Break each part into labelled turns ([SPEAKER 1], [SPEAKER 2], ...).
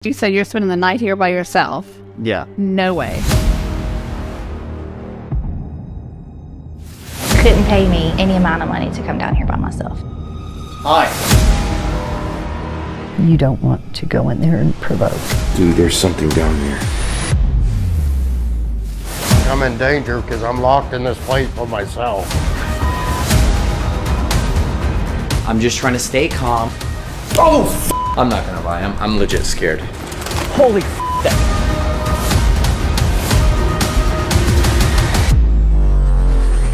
[SPEAKER 1] You said you're spending the night here by yourself?
[SPEAKER 2] Yeah.
[SPEAKER 1] No way.
[SPEAKER 3] Couldn't pay me any amount of money to come down here by myself.
[SPEAKER 2] Hi.
[SPEAKER 4] You don't want to go in there and provoke.
[SPEAKER 5] Dude, there's something down there.
[SPEAKER 6] I'm in danger because I'm locked in this place by myself.
[SPEAKER 2] I'm just trying to stay calm. Oh, I'm not gonna lie, I'm legit scared.
[SPEAKER 4] Holy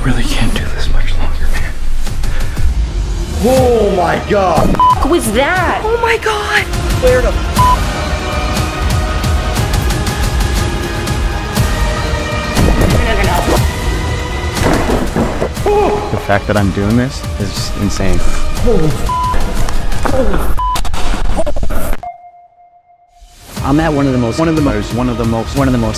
[SPEAKER 5] Really can't do this much longer, man.
[SPEAKER 2] Oh my god!
[SPEAKER 3] What was that?
[SPEAKER 4] Oh my god!
[SPEAKER 2] Where the
[SPEAKER 7] The fact that I'm doing this is insane. I'm at one of the most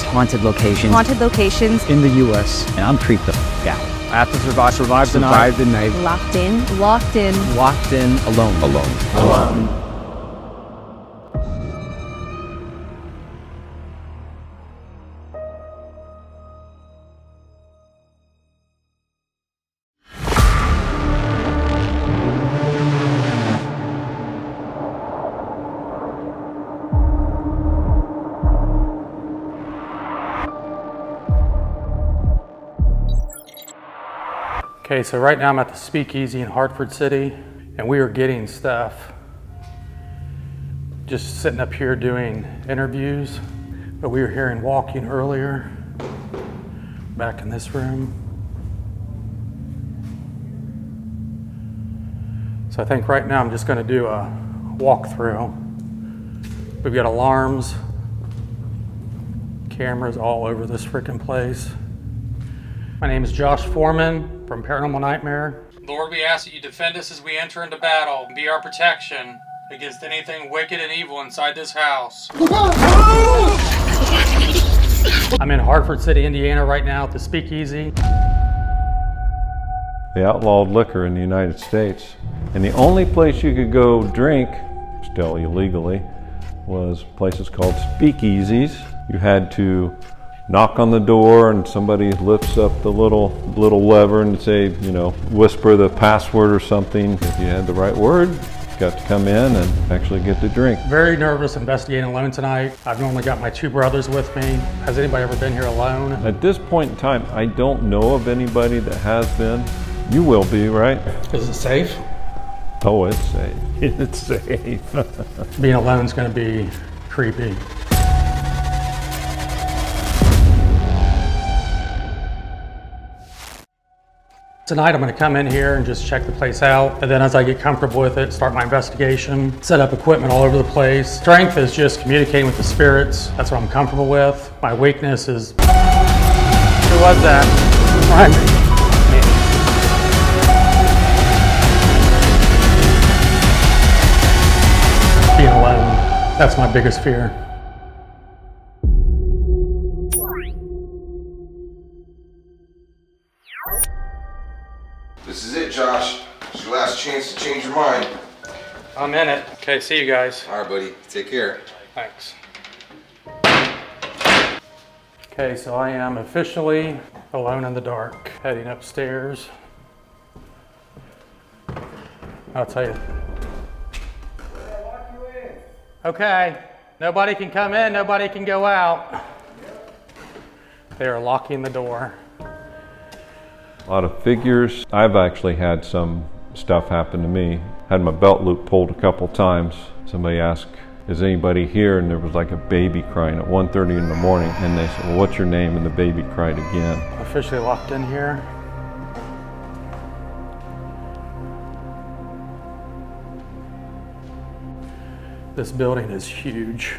[SPEAKER 7] haunted locations.
[SPEAKER 1] Haunted locations.
[SPEAKER 7] In the U.S. and I'm creeped the f out. I have to survive the night.
[SPEAKER 1] Locked in. Locked in.
[SPEAKER 7] Locked in, alone.
[SPEAKER 5] Alone.
[SPEAKER 8] Okay, so right now I'm at the Speakeasy in Hartford City, and we are getting stuff. Just sitting up here doing interviews, but we were hearing walking earlier, back in this room. So I think right now I'm just gonna do a walkthrough. We've got alarms, cameras all over this freaking place. My name is Josh Fourman from Paranormal Nightmare. Lord, we ask that you defend us as we enter into battle and be our protection against anything wicked and evil inside this house. I'm in Hartford City, Indiana right now at the Speakeasy.
[SPEAKER 9] They outlawed liquor in the United States, and the only place you could go drink, still illegally, was places called speakeasies. You had to knock on the door and somebody lifts up the little lever and say, you know, whisper the password or something. If you had the right word, you got to come in and actually get the drink.
[SPEAKER 8] Very nervous investigating alone tonight. I've normally got my two brothers with me. Has anybody ever been here alone?
[SPEAKER 9] At this point in time, I don't know of anybody that has been. You will be, right?
[SPEAKER 8] Is it safe?
[SPEAKER 9] Oh, it's safe. It's safe.
[SPEAKER 8] Being alone is going to be creepy. Tonight I'm going to come in here and just check the place out, and then as I get comfortable with it, start my investigation, set up equipment all over the place. Strength is just communicating with the spirits. That's what I'm comfortable with. My weakness is... Who was that? Being alone. That's my biggest fear.
[SPEAKER 5] This is it, Josh. It's your last chance to change your mind.
[SPEAKER 8] I'm in it. Okay, see you guys.
[SPEAKER 5] All right, buddy. Take care.
[SPEAKER 8] Thanks. Okay, so I am officially alone in the dark. Heading upstairs. I'll tell you. Okay, nobody can come in, nobody can go out. They are locking the door.
[SPEAKER 9] A lot of figures. I've actually had some stuff happen to me. Had my belt loop pulled a couple times. Somebody asked, is anybody here? And there was like a baby crying at 1:30 in the morning. And they said, well, what's your name? And the baby cried again.
[SPEAKER 8] Officially locked in here. This building is huge.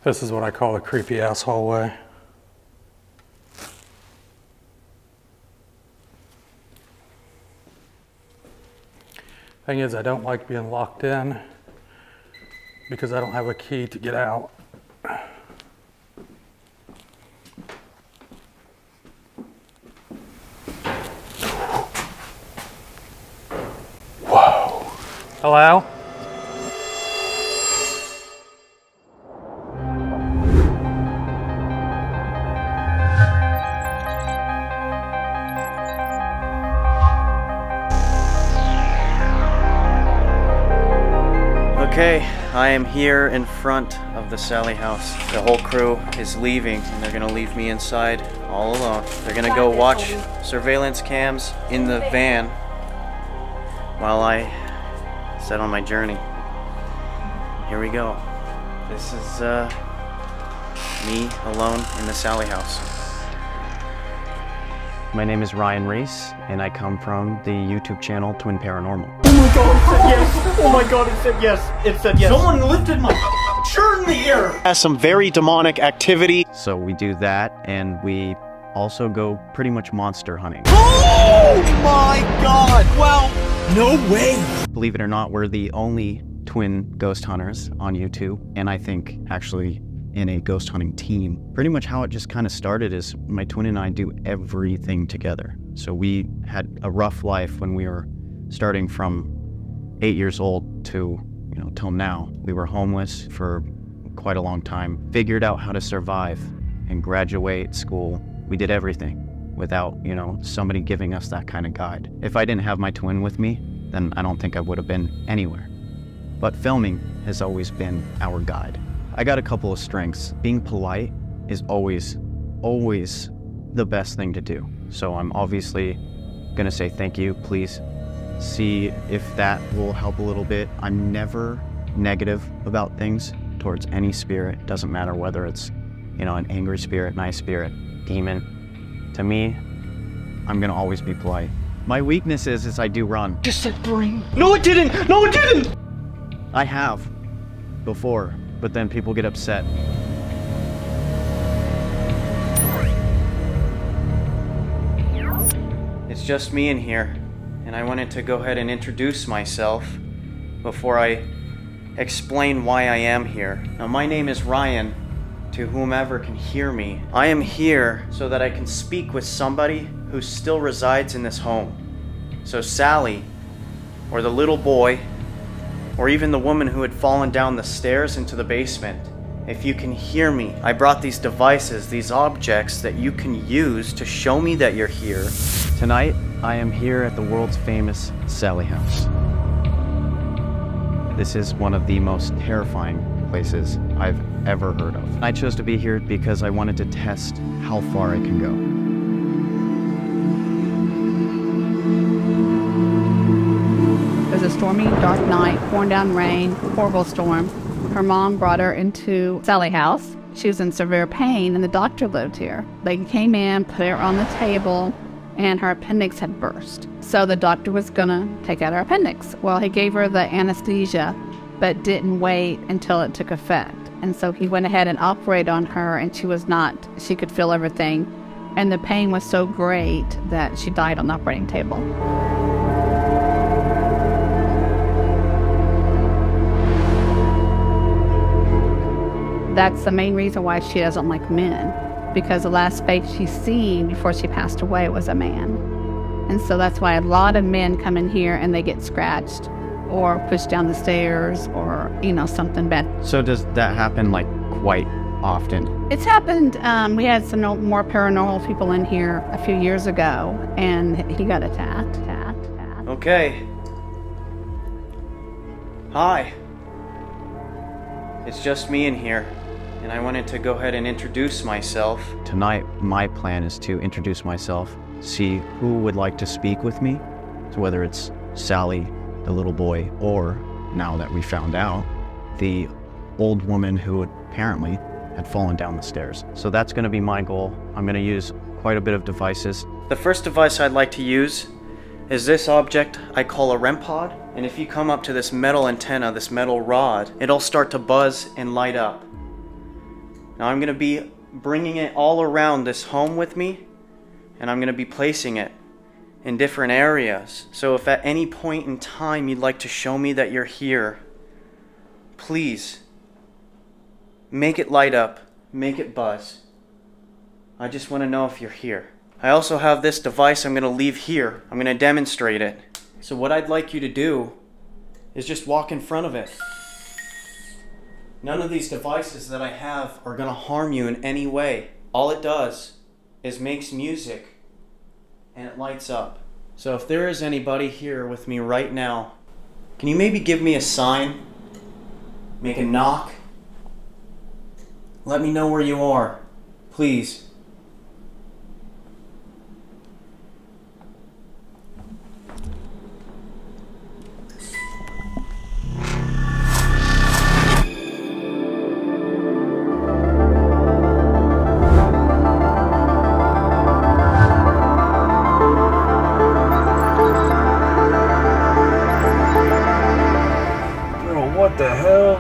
[SPEAKER 8] This is what I call a creepy ass hallway. Thing is, I don't like being locked in because I don't have a key to get out. Whoa. Hello?
[SPEAKER 10] Okay, I am here in front of the Sally house. The whole crew is leaving and they're gonna leave me inside all alone. They're gonna go watch surveillance cams in the van while I set on my journey. Here we go. This is me alone in the Sally house. My name is Ryan Reese and I come from the YouTube channel Twin Paranormal.
[SPEAKER 11] Oh my god, it said yes! Oh my god, it said yes! It said yes! Someone lifted my shirt in the air!
[SPEAKER 10] Has some very demonic activity. So we do that, and we also go pretty much monster hunting.
[SPEAKER 11] Oh my god! Well, no way!
[SPEAKER 10] Believe it or not, we're the only twin ghost hunters on YouTube, and I think actually in a ghost hunting team. Pretty much how it just kind of started is my twin and I do everything together. So we had a rough life when we were starting from 8 years old to, till now. We were homeless for quite a long time, figured out how to survive and graduate school. We did everything without, somebody giving us that kind of guide. If I didn't have my twin with me, then I don't think I would have been anywhere. But filming has always been our guide. I got a couple of strengths. Being polite is always the best thing to do. So I'm obviously gonna say thank you, please. See if that will help a little bit. I'm never negative about things towards any spirit. Doesn't matter whether it's, an angry spirit, nice spirit, demon. To me, I'm gonna always be polite. My weakness is I do run.
[SPEAKER 11] Just said bring. No, it didn't! No, it didn't!
[SPEAKER 10] I have before, but then people get upset. It's just me in here, and I wanted to go ahead and introduce myself before I explain why I am here. Now, my name is Ryan, to whomever can hear me. I am here so that I can speak with somebody who still resides in this home. So Sally, or the little boy, or even the woman who had fallen down the stairs into the basement, if you can hear me, I brought these devices, these objects that you can use to show me that you're here. Tonight, I am here at the world's famous Sally house. This is one of the most terrifying places I've ever heard of. I chose to be here because I wanted to test how far I can go.
[SPEAKER 1] It was a stormy, dark night, pouring down rain, horrible storm. Her mom brought her into Sally house. She was in severe pain, and the doctor lived here. They came in, put her on the table, and her appendix had burst. So the doctor was gonna take out her appendix. Well, he gave her the anesthesia, but didn't wait until it took effect. And so he went ahead and operated on her, and she could feel everything. And the pain was so great that she died on the operating table. That's the main reason why she doesn't like men, because the last face she's seen before she passed away was a man. And so that's why a lot of men come in here and they get scratched or pushed down the stairs or, something bad.
[SPEAKER 10] So does that happen quite often?
[SPEAKER 1] It's happened. We had some more paranormal people in here a few years ago, and he got attacked.
[SPEAKER 10] Okay. Hi. It's just me in here, and I wanted to go ahead and introduce myself. Tonight, my plan is to introduce myself, see who would like to speak with me, so whether it's Sally, the little boy, or, now that we found out, the old woman who apparently had fallen down the stairs. So that's going to be my goal. I'm going to use quite a bit of devices. The first device I'd like to use is this object I call a REM pod. And if you come up to this metal antenna, this metal rod, it'll start to buzz and light up. Now I'm going to be bringing it all around this home with me, and I'm going to be placing it in different areas. So if at any point in time you'd like to show me that you're here, please make it light up, make it buzz. I just want to know if you're here. I also have this device I'm going to leave here. I'm going to demonstrate it. So what I'd like you to do is just walk in front of it. None of these devices that I have are going to harm you in any way. All it does is makes music and it lights up. So if there is anybody here with me right now, can you maybe give me a sign? Make a knock? Let me know where you are, please.
[SPEAKER 5] What the hell?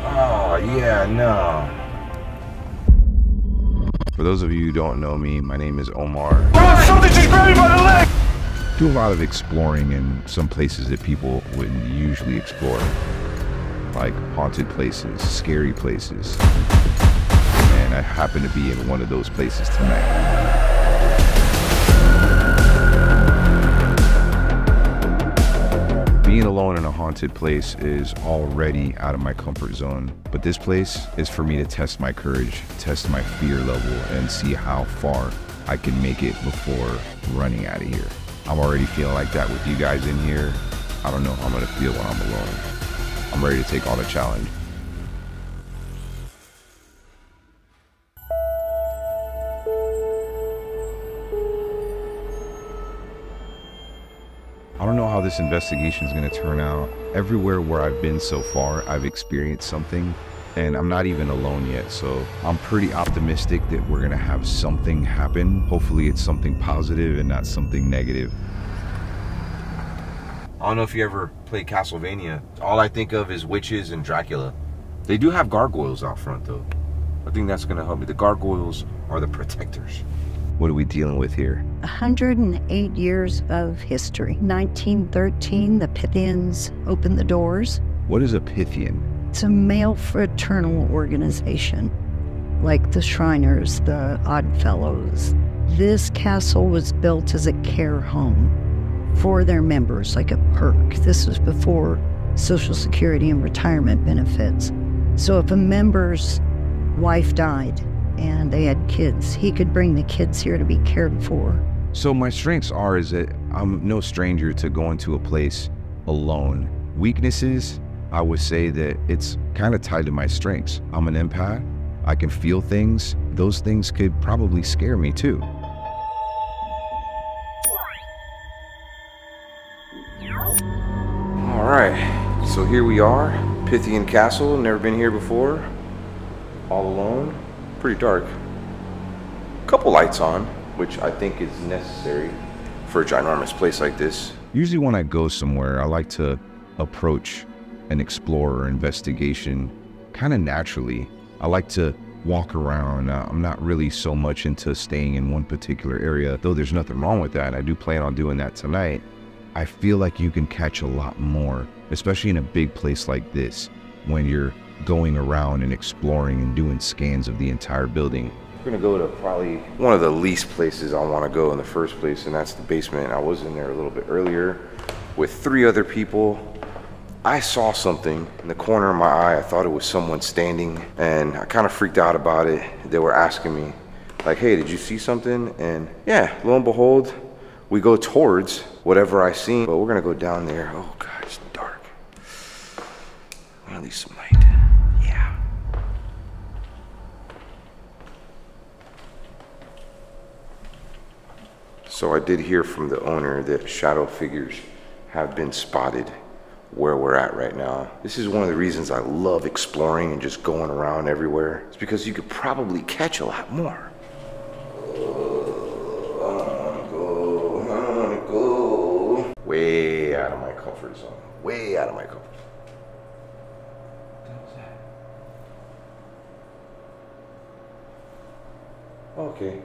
[SPEAKER 5] Oh, yeah, no. For those of you who don't know me, my name is Omar. Something just grabbed me by the leg! Do a lot of exploring in some places that people wouldn't usually explore. Like haunted places, scary places. And I happen to be in one of those places tonight. Being alone in a haunted place is already out of my comfort zone, but this place is for me to test my courage, test my fear level, and see how far I can make it before running out of here. I'm already feeling like that with you guys in here. I don't know how I'm gonna feel when I'm alone. I'm ready to take on the challenge. I don't know how this investigation is going to turn out. Everywhere where I've been so far, I've experienced something, and I'm not even alone yet, so I'm pretty optimistic that we're going to have something happen. Hopefully it's something positive and not something negative.
[SPEAKER 12] I don't know if you ever played Castlevania. All I think of is witches and Dracula. They do have gargoyles out front, though. I think that's going to help me. The gargoyles are the protectors.
[SPEAKER 5] What are we dealing with here?
[SPEAKER 4] 108 years of history. 1913, the Pythians opened the doors.
[SPEAKER 5] What is a Pythian?
[SPEAKER 4] It's a male fraternal organization, like the Shriners, the Oddfellows. This castle was built as a care home for their members, like a perk. This was before Social Security and retirement benefits. So if a member's wife died, and they had kids, he could bring the kids here to be cared for.
[SPEAKER 5] So my strengths is that I'm no stranger to going to a place alone. Weaknesses, I would say that it's kind of tied to my strengths. I'm an empath. I can feel things. Those things could probably scare me too.
[SPEAKER 12] All right, so here we are, Pythian Castle. Never been here before. All alone. Pretty dark. Couple lights on, which I think is necessary for a ginormous place like this.
[SPEAKER 5] Usually when I go somewhere, I like to approach an explorer investigation kind of naturally. I like to walk around. I'm not really so much into staying in one particular area, though there's nothing wrong with that. I do plan on doing that tonight. I feel like you can catch a lot more, especially in a big place like this, when you're going around and exploring and doing scans of the entire building.
[SPEAKER 12] We're gonna go to probably one of the least places I want to go in the first place, and that's the basement. I was in there a little bit earlier with 3 other people. I saw something in the corner of my eye. I thought it was someone standing, and I kind of freaked out about it. They were asking me, like, hey, did you see something? And yeah, lo and behold, we go towards whatever I seen, but we're gonna go down there. Oh God, it's dark. I'm gonna leave some light. Yeah. So I did hear from the owner that shadow figures have been spotted where we're at right now. This is one of the reasons I love exploring and just going around everywhere. It's because you could probably catch a lot more. I don't wanna go. Way out of my comfort zone. Way out of my comfort zone. What the hell is that? Okay.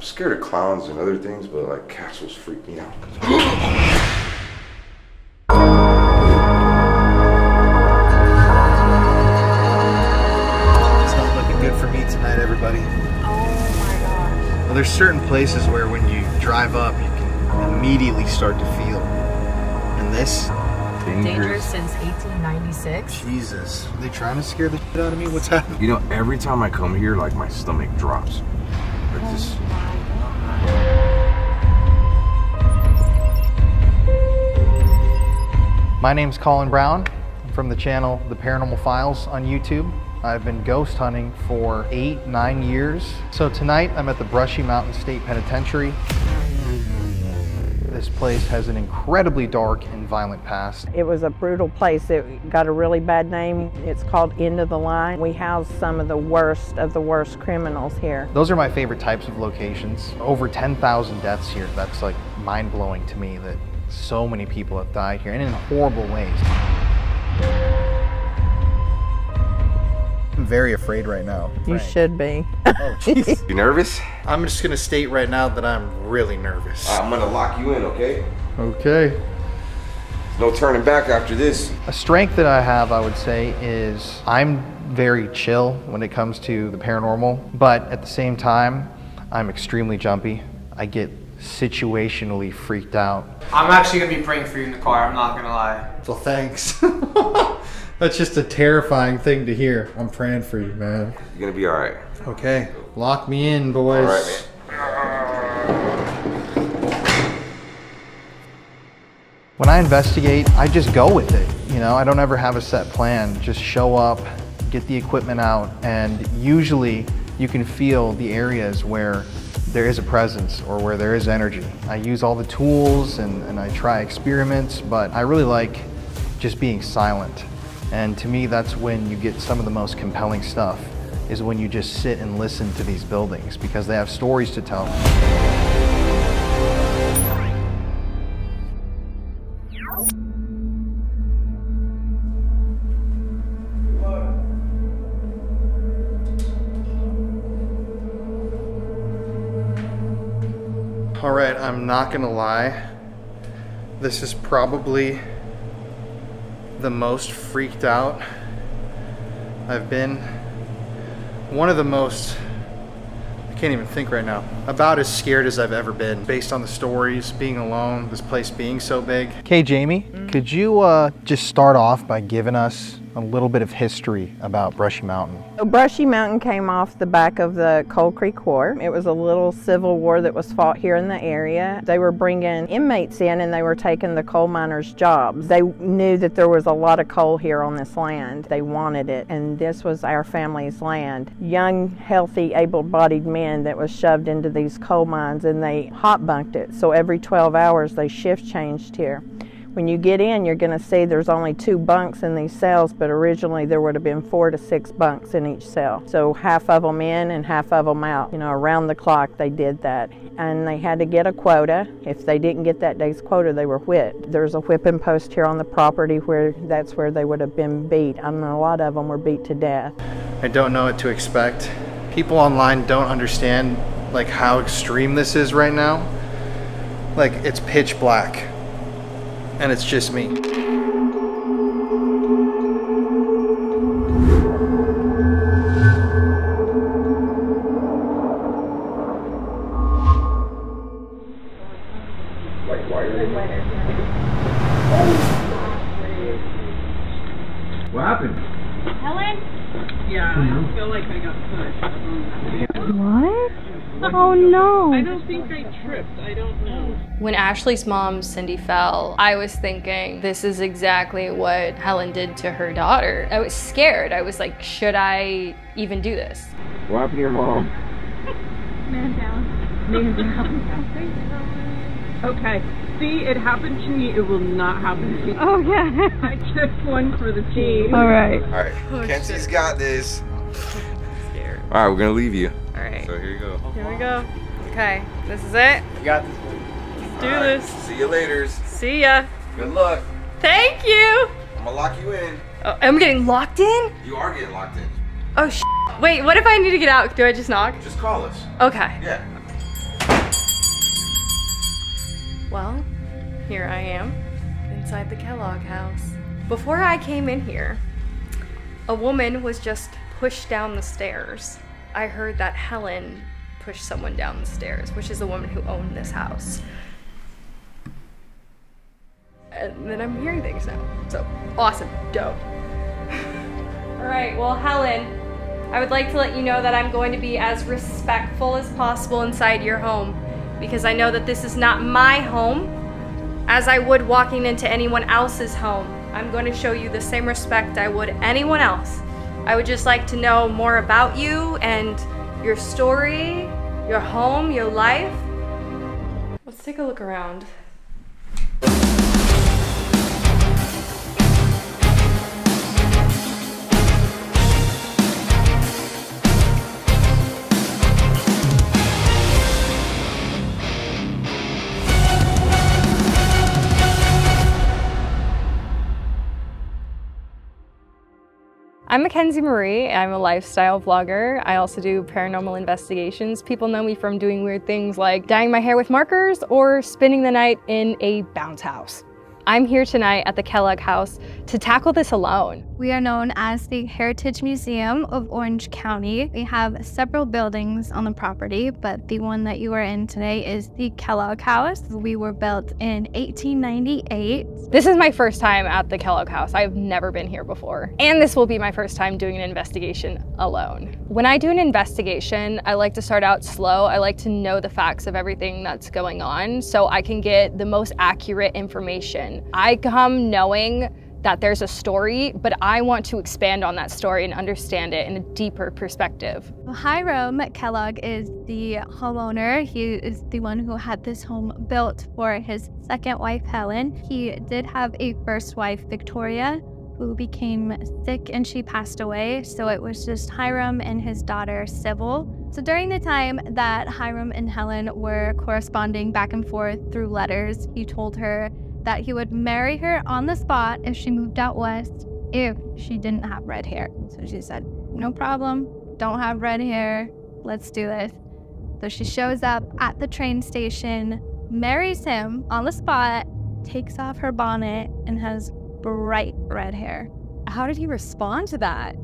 [SPEAKER 12] I'm scared of clowns and other things, but like castles freak me out.
[SPEAKER 13] It's not looking good for me tonight, everybody.
[SPEAKER 3] Oh my gosh.
[SPEAKER 13] Well, there's certain places where when you drive up, you can immediately start to feel. And this?
[SPEAKER 14] Dangerous since 1896.
[SPEAKER 13] Jesus. Are they trying to scare the shit out of me? What's happening?
[SPEAKER 12] You know, every time I come here, like my stomach drops. Like this.
[SPEAKER 13] My name's Colin Brown. I'm from the channel The Paranormal Files on YouTube. I've been ghost hunting for 8-9 years. So tonight I'm at the Brushy Mountain State Penitentiary. This place has an incredibly dark and violent past.
[SPEAKER 15] It was a brutal place. It got a really bad name. It's called End of the Line. We house some of the worst criminals here.
[SPEAKER 13] Those are my favorite types of locations. Over 10,000 deaths here. That's like mind-blowing to me that so many people have died here and in horrible ways. I'm very afraid right now.
[SPEAKER 15] You should be.
[SPEAKER 13] Oh, jeez.
[SPEAKER 12] You nervous?
[SPEAKER 13] I'm just gonna state right now that I'm really nervous.
[SPEAKER 12] I'm gonna lock you in, okay?
[SPEAKER 13] Okay.
[SPEAKER 12] No turning back after this.
[SPEAKER 13] A strength that I have, I would say, is I'm very chill when it comes to the paranormal, but at the same time, I'm extremely jumpy. I get situationally freaked out.
[SPEAKER 16] I'm actually gonna be praying for you in the car, I'm not gonna lie.
[SPEAKER 13] Well, thanks. That's just a terrifying thing to hear. I'm praying for you, man.
[SPEAKER 12] You're gonna be all right.
[SPEAKER 13] Okay, lock me in, boys.
[SPEAKER 12] All right, man.
[SPEAKER 13] When I investigate, I just go with it. You know, I don't ever have a set plan. Just show up, get the equipment out, and usually you can feel the areas where there is a presence or where there is energy. I use all the tools and I try experiments, but I really like just being silent. And to me, that's when you get some of the most compelling stuff, is when you just sit and listen to these buildings because they have stories to tell. All right, I'm not gonna lie. This is probably the most freaked out I've been. One of the most, I can't even think right now, about as scared as I've ever been based on the stories, being alone, this place being so big. Okay, Jamie, could you just start off by giving us a little bit of history about Brushy Mountain?
[SPEAKER 15] So Brushy Mountain came off the back of the Coal Creek War. It was a little civil war that was fought here in the area. They were bringing inmates in and they were taking the coal miners' jobs. They knew that there was a lot of coal here on this land. They wanted it, and this was our family's land. Young, healthy, able-bodied men that was shoved into these coal mines, and they hot bunked it. So every 12 hours they shift changed here. When you get in, you're going to see there's only 2 bunks in these cells, but originally there would have been 4 to 6 bunks in each cell. So half of them in and half of them out. You know, around the clock they did that. And they had to get a quota. If they didn't get that day's quota, they were whipped. There's a whipping post here on the property where that's where they would have been beat. I mean, a lot of them were beat to death.
[SPEAKER 13] I don't know what to expect. People online don't understand like how extreme this is right now. Like, it's pitch black. And it's just me.
[SPEAKER 12] What happened?
[SPEAKER 14] Helen?
[SPEAKER 17] Yeah, I feel like I got pushed.
[SPEAKER 14] What? Oh no.
[SPEAKER 17] I don't think I tripped. I don't know.
[SPEAKER 18] When Ashley's mom, Cindy, fell, I was thinking, this is exactly what Helen did to her daughter. I was scared. I was like, should I even do this?
[SPEAKER 12] What happened to your mom?
[SPEAKER 17] Man down. Man down. Okay. See, it happened to me. It will not happen to you.
[SPEAKER 14] Oh yeah.
[SPEAKER 17] I took one for the team.
[SPEAKER 14] All right.
[SPEAKER 12] All right. Mackenzie's got this. Scared. All right, we're gonna leave you.
[SPEAKER 18] All right.
[SPEAKER 12] So here you go.
[SPEAKER 18] Here we go. Okay, this is it.
[SPEAKER 12] You got this.
[SPEAKER 18] Let's do this.
[SPEAKER 12] See you later.
[SPEAKER 18] See ya.
[SPEAKER 12] Good luck.
[SPEAKER 18] Thank you.
[SPEAKER 12] I'm gonna lock you in.
[SPEAKER 18] Oh, I'm getting locked in?
[SPEAKER 12] You are getting locked in.
[SPEAKER 18] Oh, wait, what if I need to get out? Do I just knock?
[SPEAKER 12] Just call us.
[SPEAKER 18] Okay.
[SPEAKER 12] Yeah.
[SPEAKER 18] Well, here I am inside the Kellogg house. Before I came in here, a woman was just pushed down the stairs. I heard that Helen pushed someone down the stairs, which is the woman who owned this house. And then I'm hearing things now. So awesome, dope. All right, well, Helen, I would like to let you know that I'm going to be as respectful as possible inside your home, because I know that this is not my home as I would walking into anyone else's home. I'm going to show you the same respect I would anyone else. I would just like to know more about you and your story, your home, your life. Let's take a look around. I'm Mackenzie Marie. I'm a lifestyle vlogger. I also do paranormal investigations. People know me from doing weird things like dyeing my hair with markers or spending the night in a bounce house. I'm here tonight at the Kellogg house to tackle this alone.
[SPEAKER 14] We are known as the Heritage Museum of Orange County. We have several buildings on the property, but the one that you are in today is the Kellogg house. We were built in 1898.
[SPEAKER 18] This is my first time at the Kellogg house. I've never been here before. And this will be my first time doing an investigation alone. When I do an investigation, I like to start out slow. I like to know the facts of everything that's going on so I can get the most accurate information. I come knowing that there's a story, but I want to expand on that story and understand it in a deeper perspective.
[SPEAKER 14] Hiram Kellogg is the homeowner. He is the one who had this home built for his second wife, Helen. He did have a first wife, Victoria, who became sick and she passed away. So it was just Hiram and his daughter, Sybil. So during the time that Hiram and Helen were corresponding back and forth through letters, he told her that he would marry her on the spot if she moved out west if she didn't have red hair. So she said, no problem, don't have red hair, let's do this. So she shows up at the train station, marries him on the spot, takes off her bonnet, and has bright red hair.
[SPEAKER 18] How did he respond to that?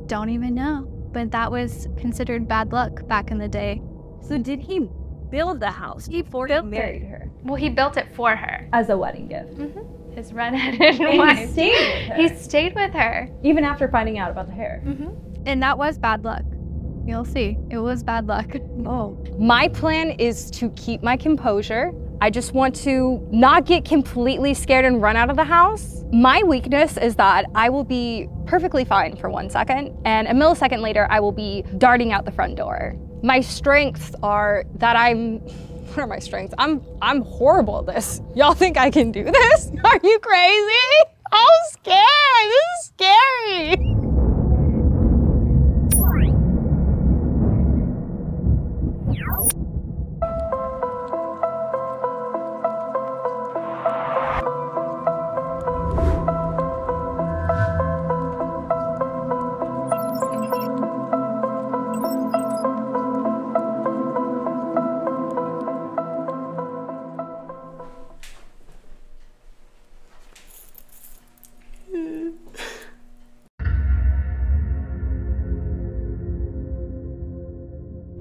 [SPEAKER 14] Don't even know, but that was considered bad luck back in the day.
[SPEAKER 18] So did he build the house before he married her?
[SPEAKER 14] Well, he built it for her.
[SPEAKER 18] As a wedding gift?
[SPEAKER 14] Mm-hmm. His redheaded wife.
[SPEAKER 18] He stayed with her?
[SPEAKER 14] He stayed with her.
[SPEAKER 18] Even after finding out about the hair?
[SPEAKER 14] Mm-hmm. And that was bad luck. You'll see, it was bad luck.
[SPEAKER 18] Oh. My plan is to keep my composure. I just want to not get completely scared and run out of the house. My weakness is that I will be perfectly fine for 1 second, and a millisecond later, I will be darting out the front door. My strengths are that what are my strengths? I'm horrible at this. Y'all think I can do this? Are you crazy? I'm scared, this is scary.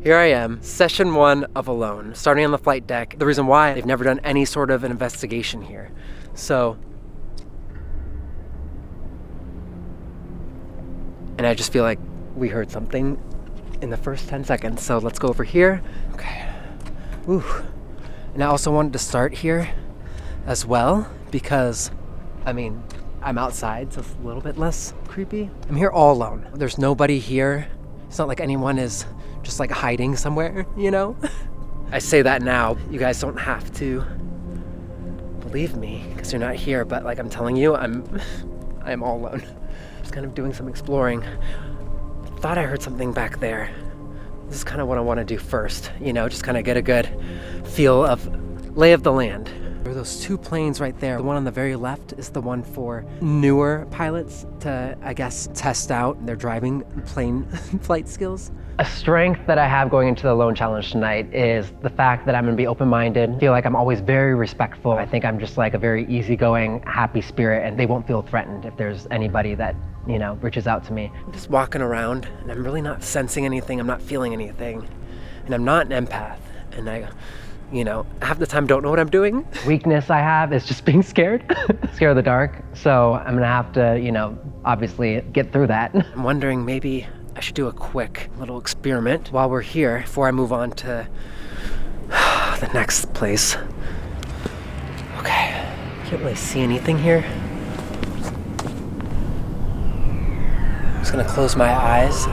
[SPEAKER 2] Here I am, session 1 of Alone, starting on the flight deck. The reason why, they've never done any sort of an investigation here. So, and I just feel like we heard something in the first 10 seconds. So let's go over here. Okay. Ooh. And I also wanted to start here as well because, I mean, I'm outside, so it's a little bit less creepy. I'm here all alone. There's nobody here. It's not like anyone is just like hiding somewhere, you know? I say that now, you guys don't have to believe me because you're not here, but like I'm telling you, I'm all alone. Just kind of doing some exploring. Thought I heard something back there. This is kind of what I want to do first, you know, just kind of get a good feel of lay of the land. There are those two planes right there. The one on the very left is the one for newer pilots to, I guess, test out their driving plane flight skills. A strength that I have going into the Alone Challenge tonight is the fact that I'm gonna be open-minded. I feel like I'm always very respectful. I think I'm just like a very easygoing, happy spirit, and they won't feel threatened if there's anybody that, you know, reaches out to me. I'm just walking around and I'm really not sensing anything. I'm not feeling anything. And I'm not an empath. And I, you know, half the time don't know what I'm doing. Weakness I have is just being scared. Scared of the dark. So I'm gonna have to, you know, obviously get through that. I'm wondering maybe I should do a quick little experiment while we're here before I move on to the next place. Okay, can't really see anything here. I'm just gonna close my eyes.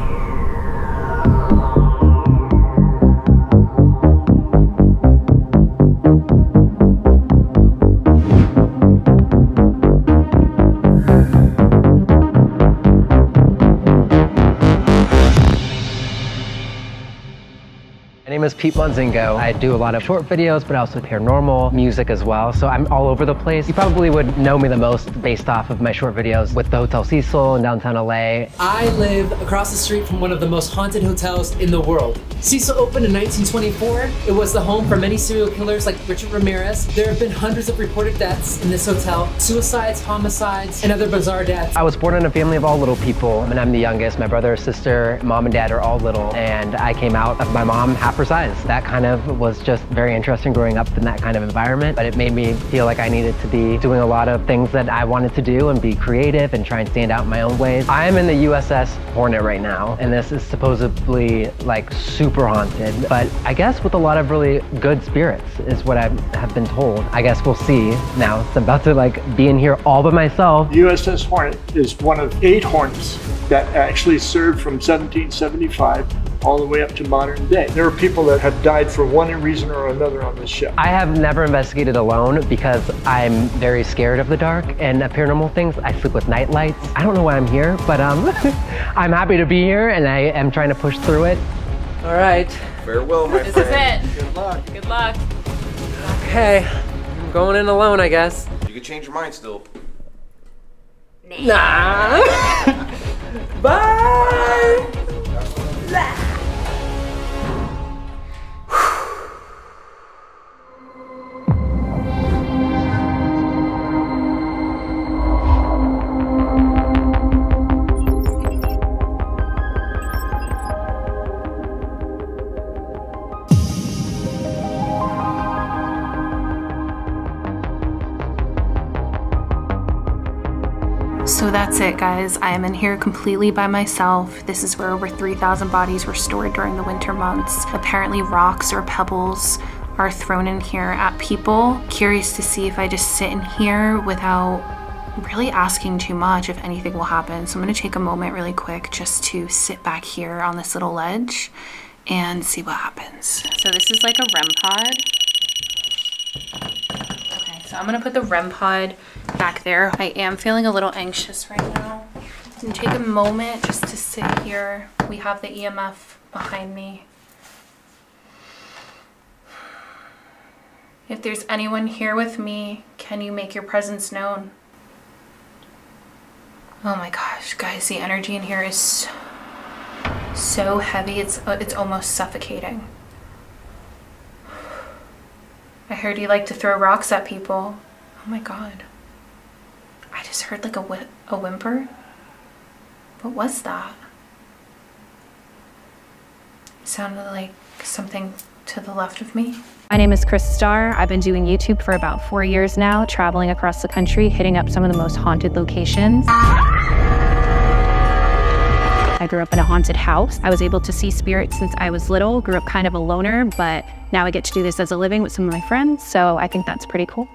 [SPEAKER 2] My name is Peet Montzingo. I do a lot of short videos, but also paranormal music as well. So I'm all over the place. You probably would know me the most based off of my short videos with the Hotel Cecil in downtown LA.
[SPEAKER 19] I live across the street from one of the most haunted hotels in the world. Cecil opened in 1924. It was the home for many serial killers like Richard Ramirez. There have been hundreds of reported deaths in this hotel. Suicides, homicides, and other bizarre deaths.
[SPEAKER 2] I was born in a family of all little people, and I'm the youngest. My brother, sister, mom, and dad are all little, and I came out of my mom half her size. That kind of was just very interesting growing up in that kind of environment, but it made me feel like I needed to be doing a lot of things that I wanted to do and be creative and try and stand out in my own ways. I am in the USS Hornet right now, and this is supposedly like super haunted, but I guess with a lot of really good spirits is what I have been told. I guess we'll see now. It's about to like be in here all by myself.
[SPEAKER 20] The USS Hornet is one of 8 Hornets that actually served from 1775 all the way up to modern day. There are people that have died for one reason or another on this ship.
[SPEAKER 2] I have never investigated alone because I'm very scared of the dark and paranormal things. I sleep with night lights. I don't know why I'm here, but I'm happy to be here and I am trying to push through it. All right.
[SPEAKER 12] Farewell, my friend.
[SPEAKER 18] This is it.
[SPEAKER 12] Good luck.
[SPEAKER 18] Good luck.
[SPEAKER 2] Okay, I'm going in alone, I guess.
[SPEAKER 12] You can change your mind still.
[SPEAKER 2] Nah. Bye.
[SPEAKER 21] So that's it, guys. I am in here completely by myself. This is where over 3,000 bodies were stored during the winter months. Apparently rocks or pebbles are thrown in here at people. Curious to see if I just sit in here without really asking too much, if anything will happen. So I'm gonna take a moment really quick just to sit back here on this little ledge and see what happens. So this is like a REM pod. Okay, so I'm gonna put the REM pod back there. I am feeling a little anxious right now. And take a moment just to sit here. We have the EMF behind me. If there's anyone here with me, can you make your presence known? Oh my gosh, guys, the energy in here is so heavy, it's almost suffocating. I heard you like to throw rocks at people. Oh my god. I just heard like a whimper. What was that? It sounded like something to the left of me.
[SPEAKER 22] My name is Kris. I've been doing YouTube for about 4 years now, traveling across the country, hitting up some of the most haunted locations. I grew up in a haunted house. I was able to see spirits since I was little, grew up kind of a loner, but now I get to do this as a living with some of my friends, so I think that's pretty cool.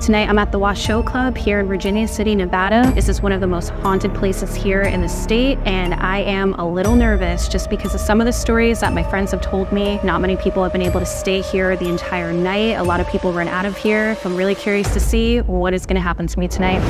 [SPEAKER 22] Tonight I'm at the Washoe Club here in Virginia City, Nevada. This is one of the most haunted places here in the state, and I am a little nervous just because of some of the stories that my friends have told me. Not many people have been able to stay here the entire night. A lot of people run out of here. I'm really curious to see what is gonna happen to me tonight.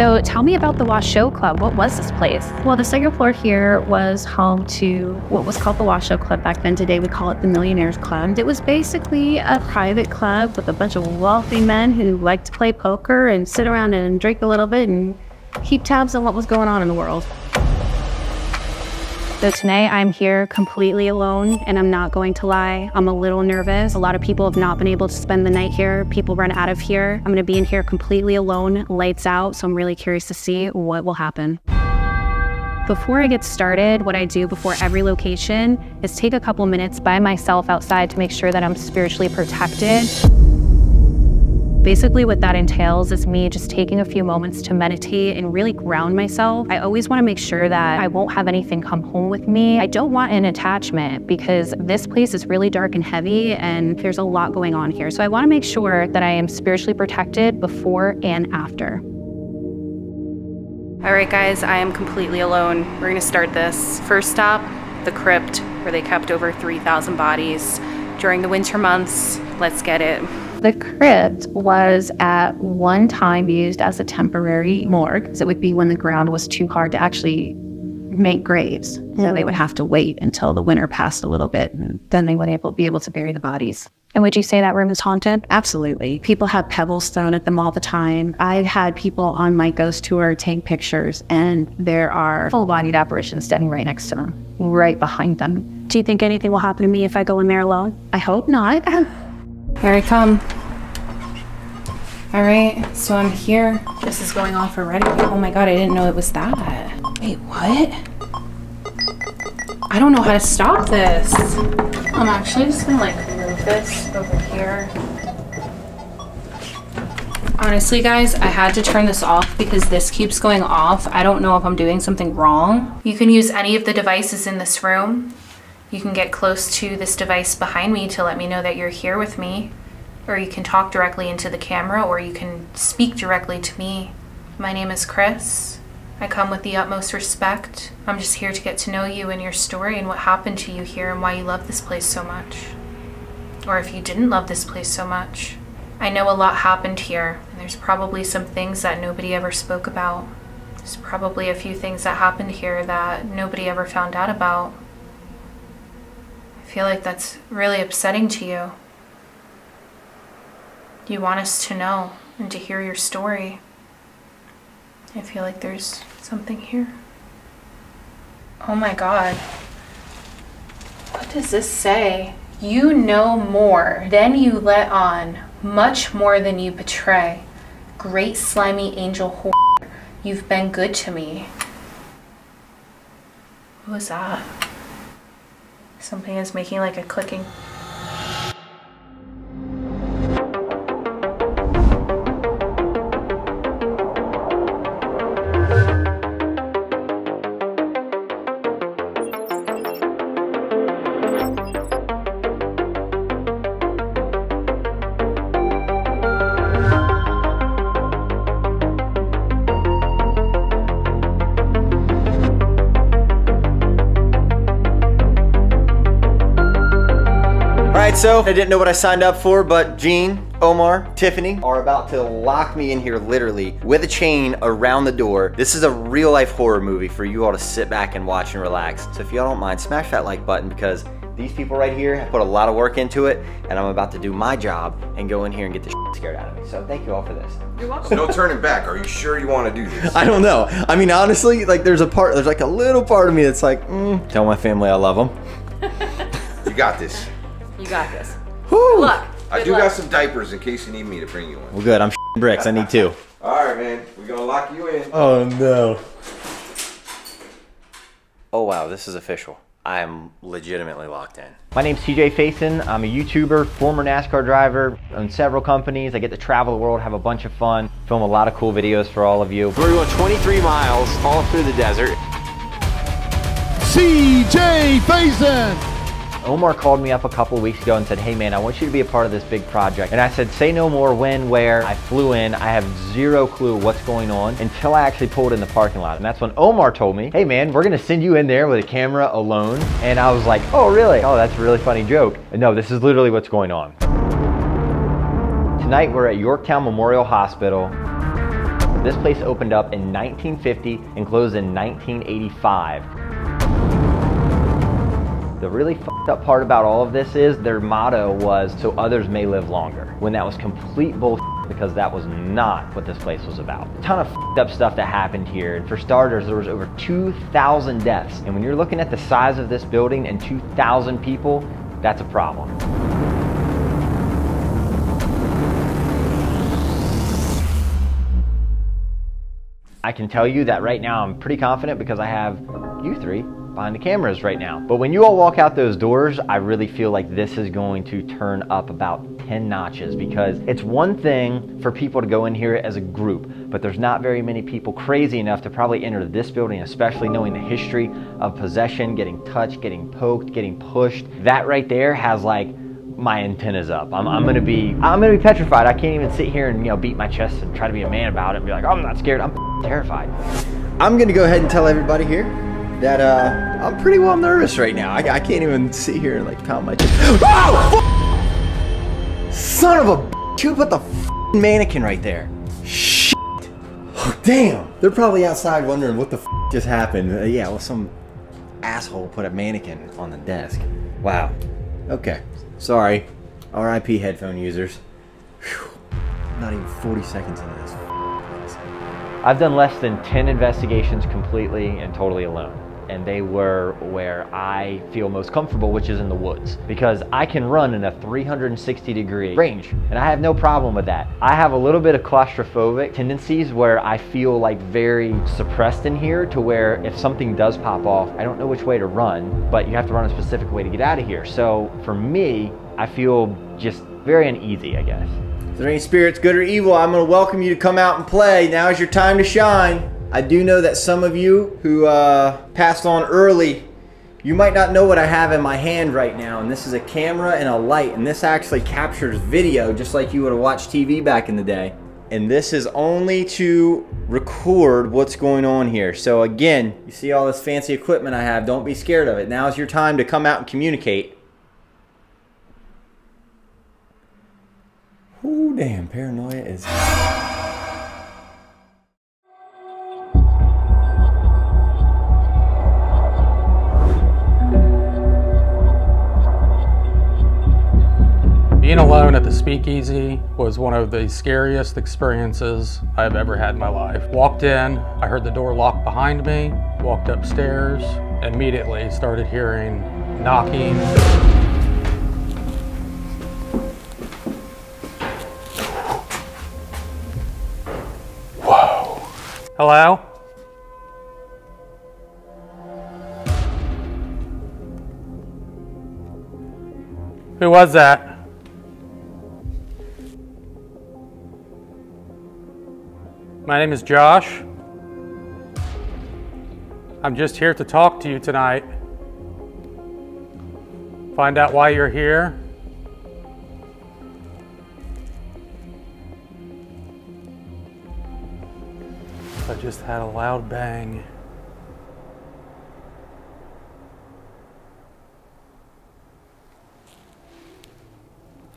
[SPEAKER 22] So tell me about the Washoe Club. What was this place? Well, the second floor here was home to what was called the Washoe Club back then. Today we call it the Millionaires Club. It was basically a private club with a bunch of wealthy men who liked to play poker and sit around and drink a little bit and keep tabs on what was going on in the world. So today I'm here completely alone, and I'm not going to lie, I'm a little nervous. A lot of people have not been able to spend the night here. People run out of here. I'm gonna be in here completely alone, lights out, so I'm really curious to see what will happen. Before I get started, what I do before every location is take a couple minutes by myself outside to make sure that I'm spiritually protected. Basically what that entails is me just taking a few moments to meditate and really ground myself. I always want to make sure that I won't have anything come home with me. I don't want an attachment because this place is really dark and heavy and there's a lot going on here. So I want to make sure that I am spiritually protected before and after. All right, guys, I am completely alone. We're gonna start this. First stop, the crypt, where they kept over 3,000 bodies during the winter months. Let's get it. The crypt was at one time used as a temporary morgue. So it would be when the ground was too hard to actually make graves. So they would have to wait until the winter passed a little bit, and then they would be able to bury the bodies. And would you say that room is haunted? Absolutely. People have pebbles thrown at them all the time. I've had people on my ghost tour take pictures, and there are full-bodied apparitions standing right next to them, right behind them. Do you think anything will happen to me if I go in there alone? I hope not. Here I come. All right, so I'm here. This is going off already. Oh my God, I didn't know it was that. Wait, what? I don't know how to stop this. I'm actually just gonna like move this over here. Honestly, guys, I had to turn this off because this keeps going off. I don't know if I'm doing something wrong. You can use any of the devices in this room. You can get close to this device behind me to let me know that you're here with me. Or you can talk directly into the camera, or you can speak directly to me. My name is Kris. I come with the utmost respect. I'm just here to get to know you and your story and what happened to you here and why you love this place so much. Or if you didn't love this place so much. I know a lot happened here, and there's probably some things that nobody ever spoke about. There's probably a few things that happened here that nobody ever found out about. I feel like that's really upsetting to you. You want us to know and to hear your story. I feel like there's something here. Oh my God. What does this say? You know more than you let on, much more than you betray. Great slimy angel whore, you've been good to me. What was that? Something is making like a clicking.
[SPEAKER 6] So I didn't know what I signed up for, but Gene, Omar, Tiffany are about to lock me in here literally with a chain around the door. This is a real life horror movie for you all to sit back and watch and relax. So if y'all don't mind, smash that like button because these people right here have put a lot of work into it, and I'm about to do my job and go in here and get the shit scared out of me. So thank you all for this.
[SPEAKER 12] You're welcome. No turning back. Are you sure you want to do this?
[SPEAKER 6] I don't know. I mean, honestly, like there's like a little part of me that's like, tell my family I love them.
[SPEAKER 12] You got this.
[SPEAKER 18] You got this.
[SPEAKER 6] Good
[SPEAKER 18] luck.
[SPEAKER 12] I do got some diapers in case you need me to bring you one.
[SPEAKER 6] Well, good. I'm bricks. I need two.
[SPEAKER 12] All right, man. We're going to lock you in.
[SPEAKER 6] Oh, no. Oh, wow. This is official. I am legitimately locked in. My name's TJ Fasion. I'm a YouTuber, former NASCAR driver, own several companies. I get to travel the world, have a bunch of fun, film a lot of cool videos for all of you.
[SPEAKER 7] We're going 23 miles all through the desert.
[SPEAKER 23] TJ Fasion.
[SPEAKER 6] Omar called me up a couple of weeks ago and said, hey man, I want you to be a part of this big project. And I said, say no more, when, where. I flew in, I have zero clue what's going on until I actually pulled in the parking lot. And that's when Omar told me, hey man, we're gonna send you in there with a camera alone. And I was like, oh really? Oh, that's a really funny joke. No, this is literally what's going on. Tonight we're at Yorktown Memorial Hospital. This place opened up in 1950 and closed in 1985. The really fucked up part about all of this is their motto was, "so others may live longer," when that was complete bullshit, because that was not what this place was about. A ton of fucked up stuff that happened here, and for starters, there was over 2,000 deaths. And when you're looking at the size of this building and 2,000 people, that's a problem. I can tell you that right now I'm pretty confident because I have you three behind the cameras right now. But when you all walk out those doors, I really feel like this is going to turn up about 10 notches, because it's one thing for people to go in here as a group, but there's not very many people crazy enough to probably enter this building, especially knowing the history of possession, getting touched, getting poked, getting pushed. That right there has like my antennas up. I'm gonna be petrified. I can't even sit here and, you know, beat my chest and try to be a man about it and be like, oh, I'm not scared. I'm terrified. I'm gonna go ahead and tell everybody here that I'm pretty well nervous right now. I can't even sit here and like pound my chest. Oh! Son of a bitch! Who put the mannequin right there? Shit! Oh, damn! They're probably outside wondering what the just happened. Yeah, well, some asshole put a mannequin on the desk. Wow. Okay. Sorry. R.I.P. headphone users. Whew. Not even 40 seconds into this. I've done less than 10 investigations completely and totally alone. And they were where I feel most comfortable, which is in the woods. Because I can run in a 360-degree range, and I have no problem with that. I have a little bit of claustrophobic tendencies where I feel like very suppressed in here, to where if something does pop off, I don't know which way to run, but you have to run a specific way to get out of here. So for me, I feel just very uneasy, I guess. If there are any spirits, good or evil, I'm gonna welcome you to come out and play. Now is your time to shine. I do know that some of you who passed on early, you might not know what I have in my hand right now, and this is a camera and a light, and this actually captures video just like you would have watched TV back in the day. And this is only to record what's going on here. So again, you see all this fancy equipment I have, don't be scared of it. Now is your time to come out and communicate. Ooh, damn, paranoia is...
[SPEAKER 8] Being alone at the speakeasy was one of the scariest experiences I've ever had in my life. Walked in, I heard the door lock behind me, walked upstairs, immediately started hearing knocking. Whoa. Hello? Who was that? My name is Josh. I'm just here to talk to you tonight. Find out why you're here. I just had a loud bang.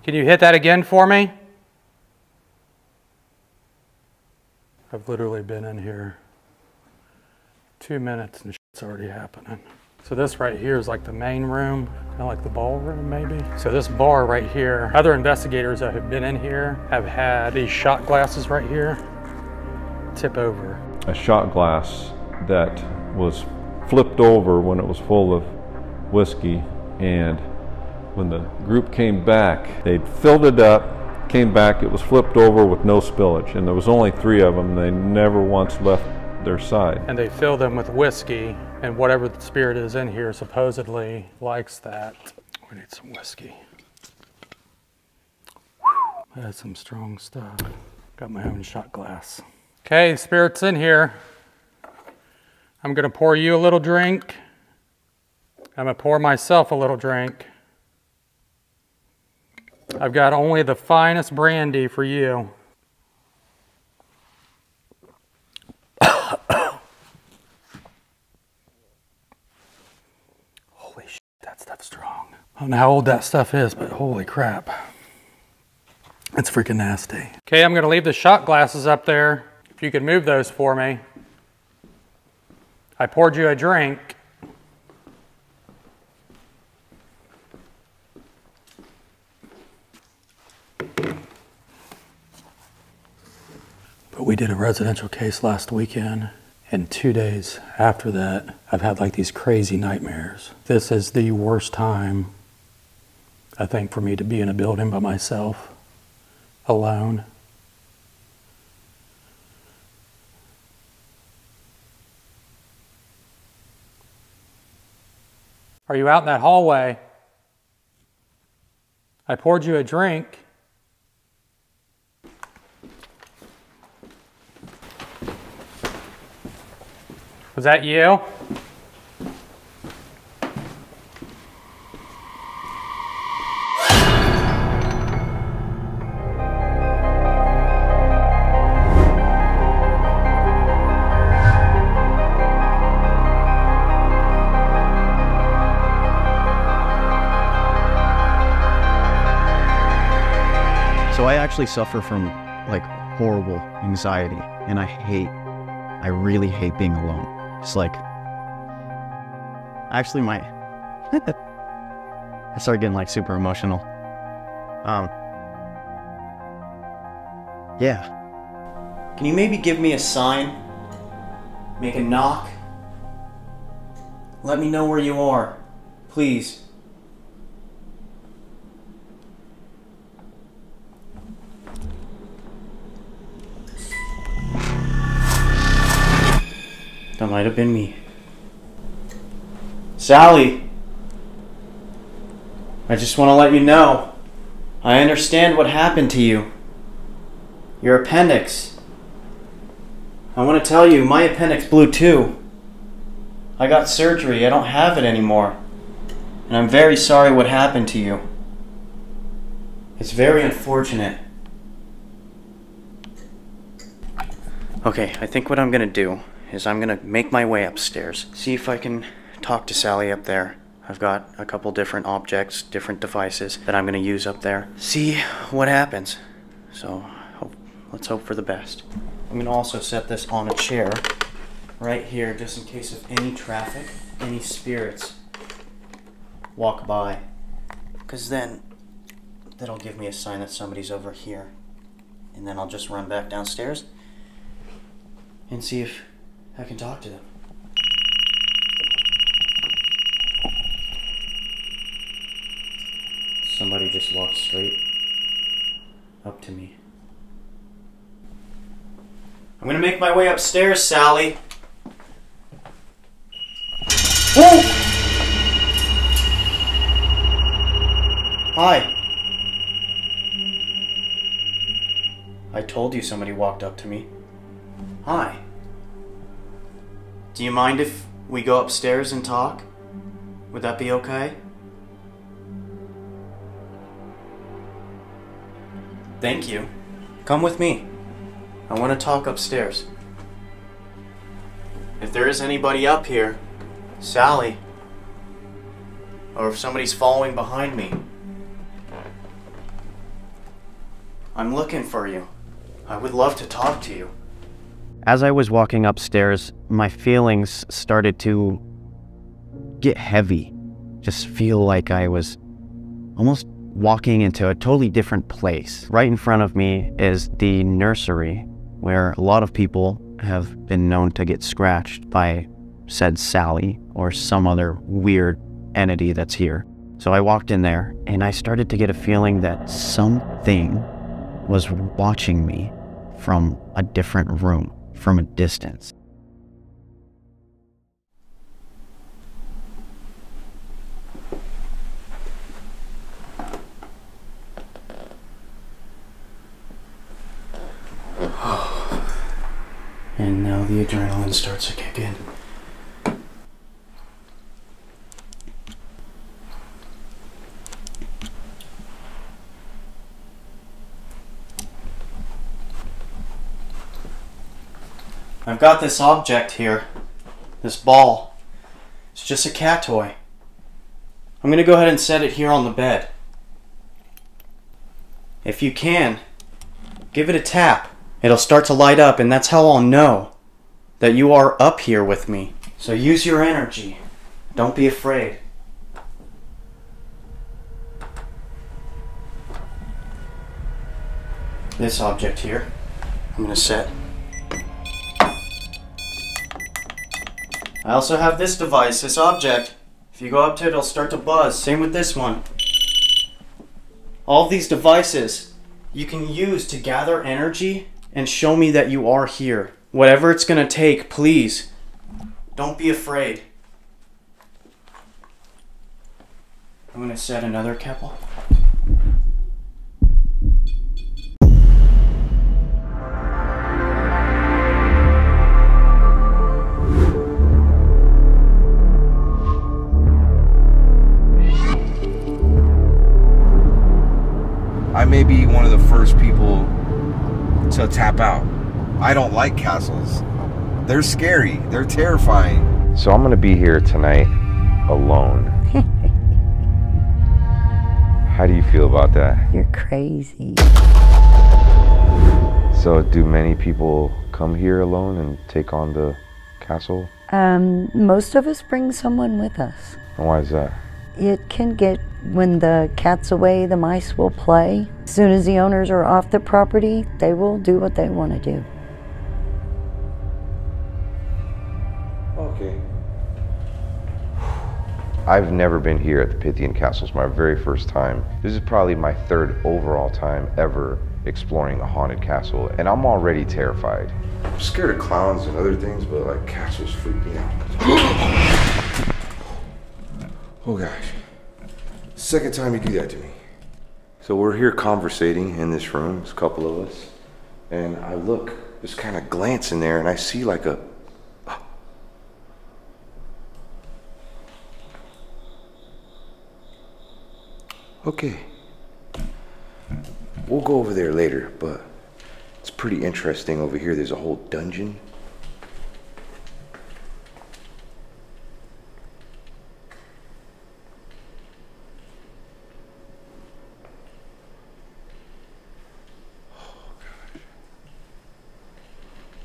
[SPEAKER 8] Can you hit that again for me? I've literally been in here 2 minutes and shit's already happening. So this right here is like the main room, kind of like the ballroom maybe. So this bar right here, other investigators that have been in here have had these shot glasses right here tip over.
[SPEAKER 9] A shot glass that was flipped over when it was full of whiskey, and when the group came back, they'd filled it up, came back, it was flipped over with no spillage, and there was only 3 of them. They never once left their side.
[SPEAKER 8] And they fill them with whiskey, and whatever the spirit is in here supposedly likes that. We need some whiskey. That's some strong stuff. Got my own shot glass. Okay, spirit's in here. I'm gonna pour you a little drink. I'm gonna pour myself a little drink. I've got only the finest brandy for you. Holy shit, that stuff's strong. I don't know how old that stuff is, but holy crap. It's freaking nasty. Okay, I'm gonna leave the shot glasses up there. If If you could move those for me. I poured you a drink. But we did a residential case last weekend, and 2 days after that, I've had like these crazy nightmares. This is the worst time, I think, for me to be in a building by myself, alone. Are you out in that hallway? I poured you a drink. Was that you?
[SPEAKER 1] So I actually suffer from like horrible anxiety, and I really hate being alone. It's like, actually I started getting like super emotional. Yeah.
[SPEAKER 6] Can you maybe give me a sign? Make a knock? Let me know where you are, please. That might have been me. Sally! I just want to let you know, I understand what happened to you. Your appendix. I want to tell you, my appendix blew too. I got surgery, I don't have it anymore. And I'm very sorry what happened to you. It's very unfortunate. Okay, I think what I'm gonna do is I'm gonna make my way upstairs. See if I can talk to Sally up there. I've got a couple different objects, different devices that I'm gonna use up there. See what happens. So, let's hope for the best. I'm gonna also set this on a chair right here just in case of any traffic, any spirits walk by. Because then, that'll give me a sign that somebody's over here. And then I'll just run back downstairs and see if I can talk to them. Somebody just walked straight up to me. I'm gonna make my way upstairs, Sally. Whoa! Hi. I told you somebody walked up to me. Hi. Do you mind if we go upstairs and talk? Would that be okay? Thank you. Come with me. I want to talk upstairs. If there is anybody up here, Sally, or if somebody's following behind me, I'm looking for you. I would love to talk to you.
[SPEAKER 1] As I was walking upstairs, my feelings started to get heavy. Just feel like I was almost walking into a totally different place. Right in front of me is the nursery, where a lot of people have been known to get scratched by said Sally or some other weird entity that's here. So I walked in there and I started to get a feeling that something was watching me from a different room, from a distance.
[SPEAKER 6] And now the adrenaline starts to kick in. I've got this object here, this ball. It's just a cat toy. I'm gonna go ahead and set it here on the bed. If you can, give it a tap
[SPEAKER 1] it'll start to light up, and that's how I'll know that you are up here with me. So use your energy. Don't be afraid. This object here, I'm gonna set. I also have this device, this object. If you go up to it, it'll start to buzz. Same with this one. All of these devices you can use to gather energy and show me that you are here. Whatever it's gonna take, please, don't be afraid. I'm gonna set another couple.
[SPEAKER 12] I may be one of the first people to tap out. I don't like castles. They're scary. They're terrifying. So I'm gonna be here tonight alone. How do you feel about that?
[SPEAKER 4] You're crazy.
[SPEAKER 12] So do many people come here alone and take on the castle?
[SPEAKER 4] Most of us bring someone with us.
[SPEAKER 12] And why is that?
[SPEAKER 4] It can get, when the cat's away, the mice will play. As soon as the owners are off the property, they will do what they want to do.
[SPEAKER 12] Okay. I've never been here at the Pythian Castle. It's my very first time. This is probably my third overall time ever exploring a haunted castle, and I'm already terrified. I'm scared of clowns and other things, but like castles freak me out. Oh gosh. Second time you do that to me. So we're here conversating in this room, there's a couple of us, and I look, just kind of glance in there, and I see like a okay. We'll go over there later, but it's pretty interesting over here. There's a whole dungeon.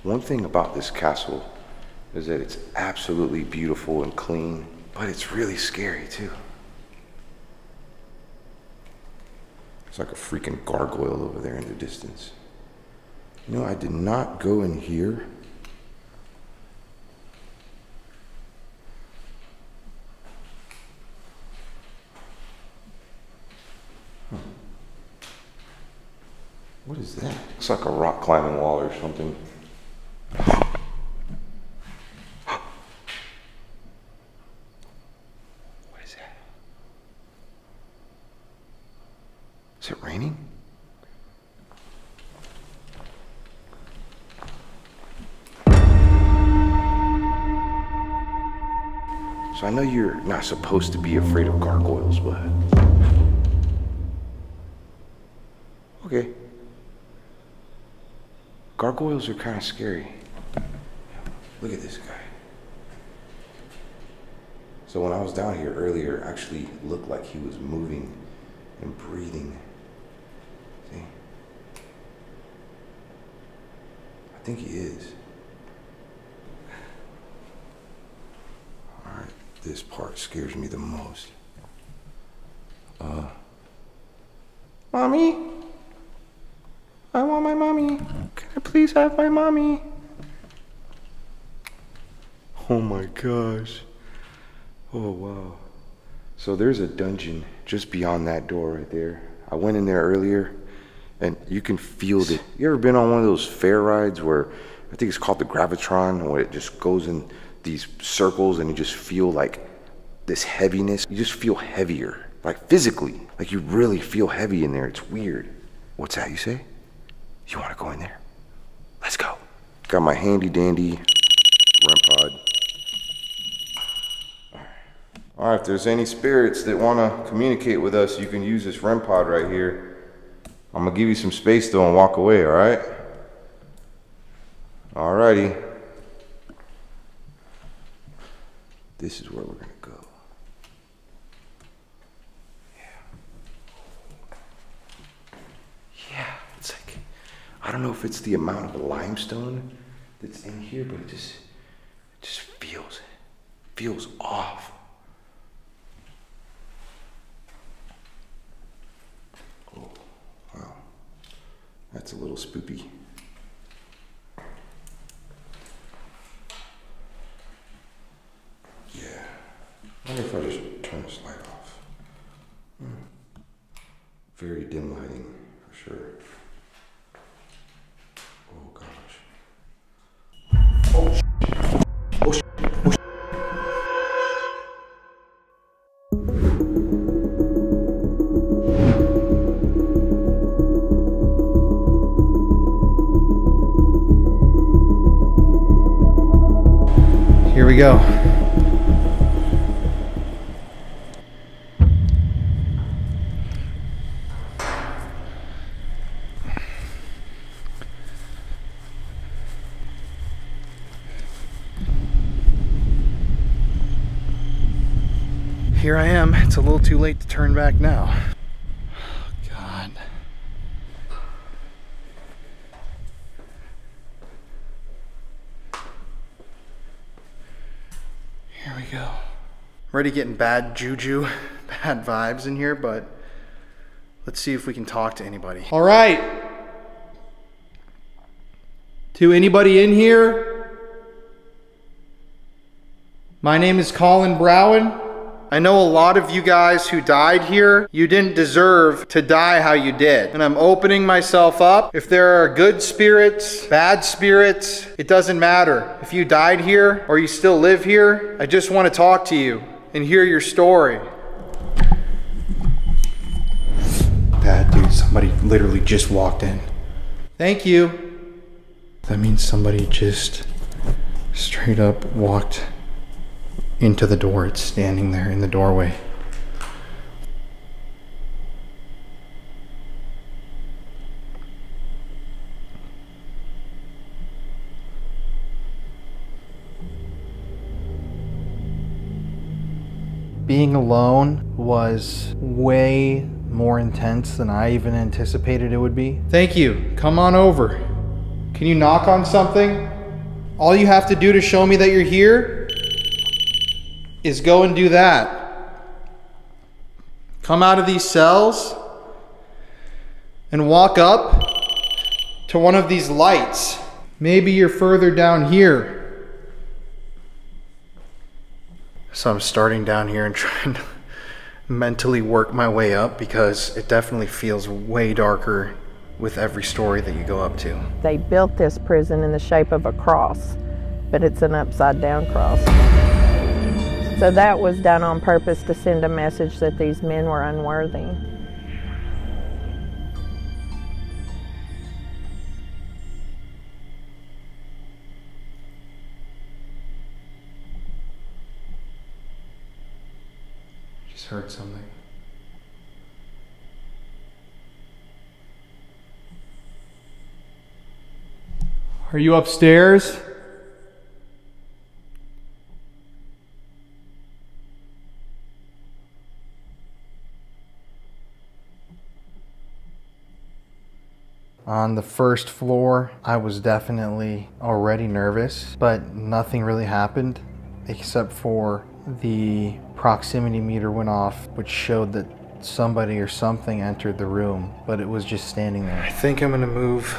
[SPEAKER 12] One thing about this castle is that it's absolutely beautiful and clean, but it's really scary too. It's like a freaking gargoyle over there in the distance. You know, I did not go in here. Huh. What is that? It's like a rock climbing wall or something. What is that? Is it raining? So I know you're not supposed to be afraid of gargoyles, but okay. Gargoyles are kind of scary. Look at this guy. So when I was down here earlier, it actually looked like he was moving and breathing. See? I think he is. All right, this part scares me the most. Mommy? I want my mommy. Can I please have my mommy? Oh my gosh. Oh wow. So there's a dungeon just beyond that door right there. I went in there earlier and you can feel it. You ever been on one of those fair rides where I think it's called the Gravitron, where it just goes in these circles and you just feel like this heaviness? You just feel heavier, like physically. Like you really feel heavy in there. It's weird. What's that you say? You want to go in there? Let's go. Got my handy dandy REM pod. All right, if there's any spirits that want to communicate with us, you can use this REM pod right here. I'm going to give you some space though and walk away, all right? All righty. This is where we're going to go. Yeah. Yeah, it's like I don't know if it's the amount of limestone that's in here, but it just feels off. Oh, wow. That's a little spoopy. Yeah. I wonder if I just turn this light off. Very dim lighting, for sure. Oh, gosh. Oh, shit. Oh, shit. Oh, shit.
[SPEAKER 13] Here we go. Here I am. It's a little too late to turn back now. Oh, God. Here we go. I'm already getting bad juju, bad vibes in here, but let's see if we can talk to anybody. All right. To anybody in here? My name is Colin Browen. I know a lot of you guys who died here, you didn't deserve to die how you did. And I'm opening myself up. If there are good spirits, bad spirits, it doesn't matter. If you died here or you still live here, I just want to talk to you and hear your story. That dude, somebody literally just walked in. Thank you. That means somebody just straight up walked into the door. It's standing there in the doorway. Being alone was way more intense than I even anticipated it would be. Thank you. Come on over. Can you knock on something? All you have to do to show me that you're here is go and do that. Come out of these cells and walk up to one of these lights. Maybe you're further down here. So I'm starting down here and trying to mentally work my way up because it definitely feels way darker with every story that you go up to.
[SPEAKER 15] They built this prison in the shape of a cross, but it's an upside down cross. So that was done on purpose to send a message that these men were unworthy.
[SPEAKER 13] Just heard something. Are you upstairs? On the first floor, I was definitely already nervous, but nothing really happened except for the proximity meter went off, which showed that somebody or something entered the room, but it was just standing there. I think I'm gonna move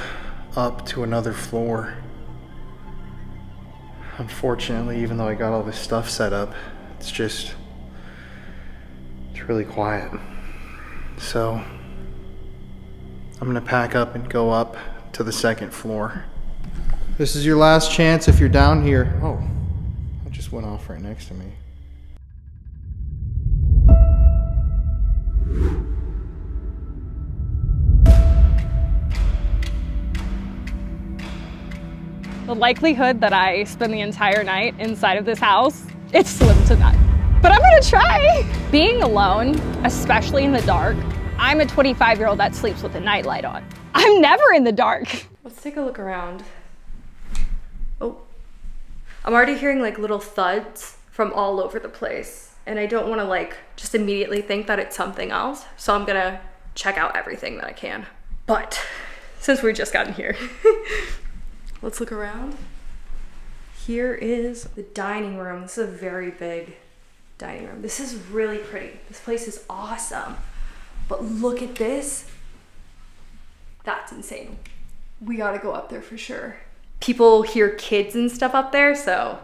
[SPEAKER 13] up to another floor. Unfortunately, even though I got all this stuff set up, it's really quiet. So I'm gonna pack up and go up to the second floor. This is your last chance if you're down here. Oh, that just went off right next to me.
[SPEAKER 18] The likelihood that I spend the entire night inside of this house, it's slim to none. But I'm gonna try. Being alone, especially in the dark, I'm a 25-year-old that sleeps with a nightlight on. I'm never in the dark.
[SPEAKER 5] Let's take a look around. Oh, I'm already hearing like little thuds from all over the place. And I don't wanna like just immediately think that it's something else. So I'm gonna check out everything that I can. But
[SPEAKER 18] since we just gotten here. Let's look around. Here is the dining room. This is a very big dining room. This is really pretty. This place is awesome. But look at this. That's insane. We gotta go up there for sure. People hear kids and stuff up there, so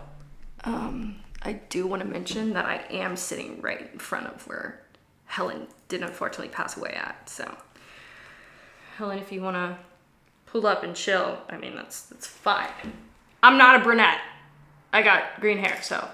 [SPEAKER 18] I do want to mention that I am sitting right in front of where Helen did unfortunately pass away at. So Helen, if you want to pull up and chill, I mean, that's fine. I'm not a brunette. I got green hair, so.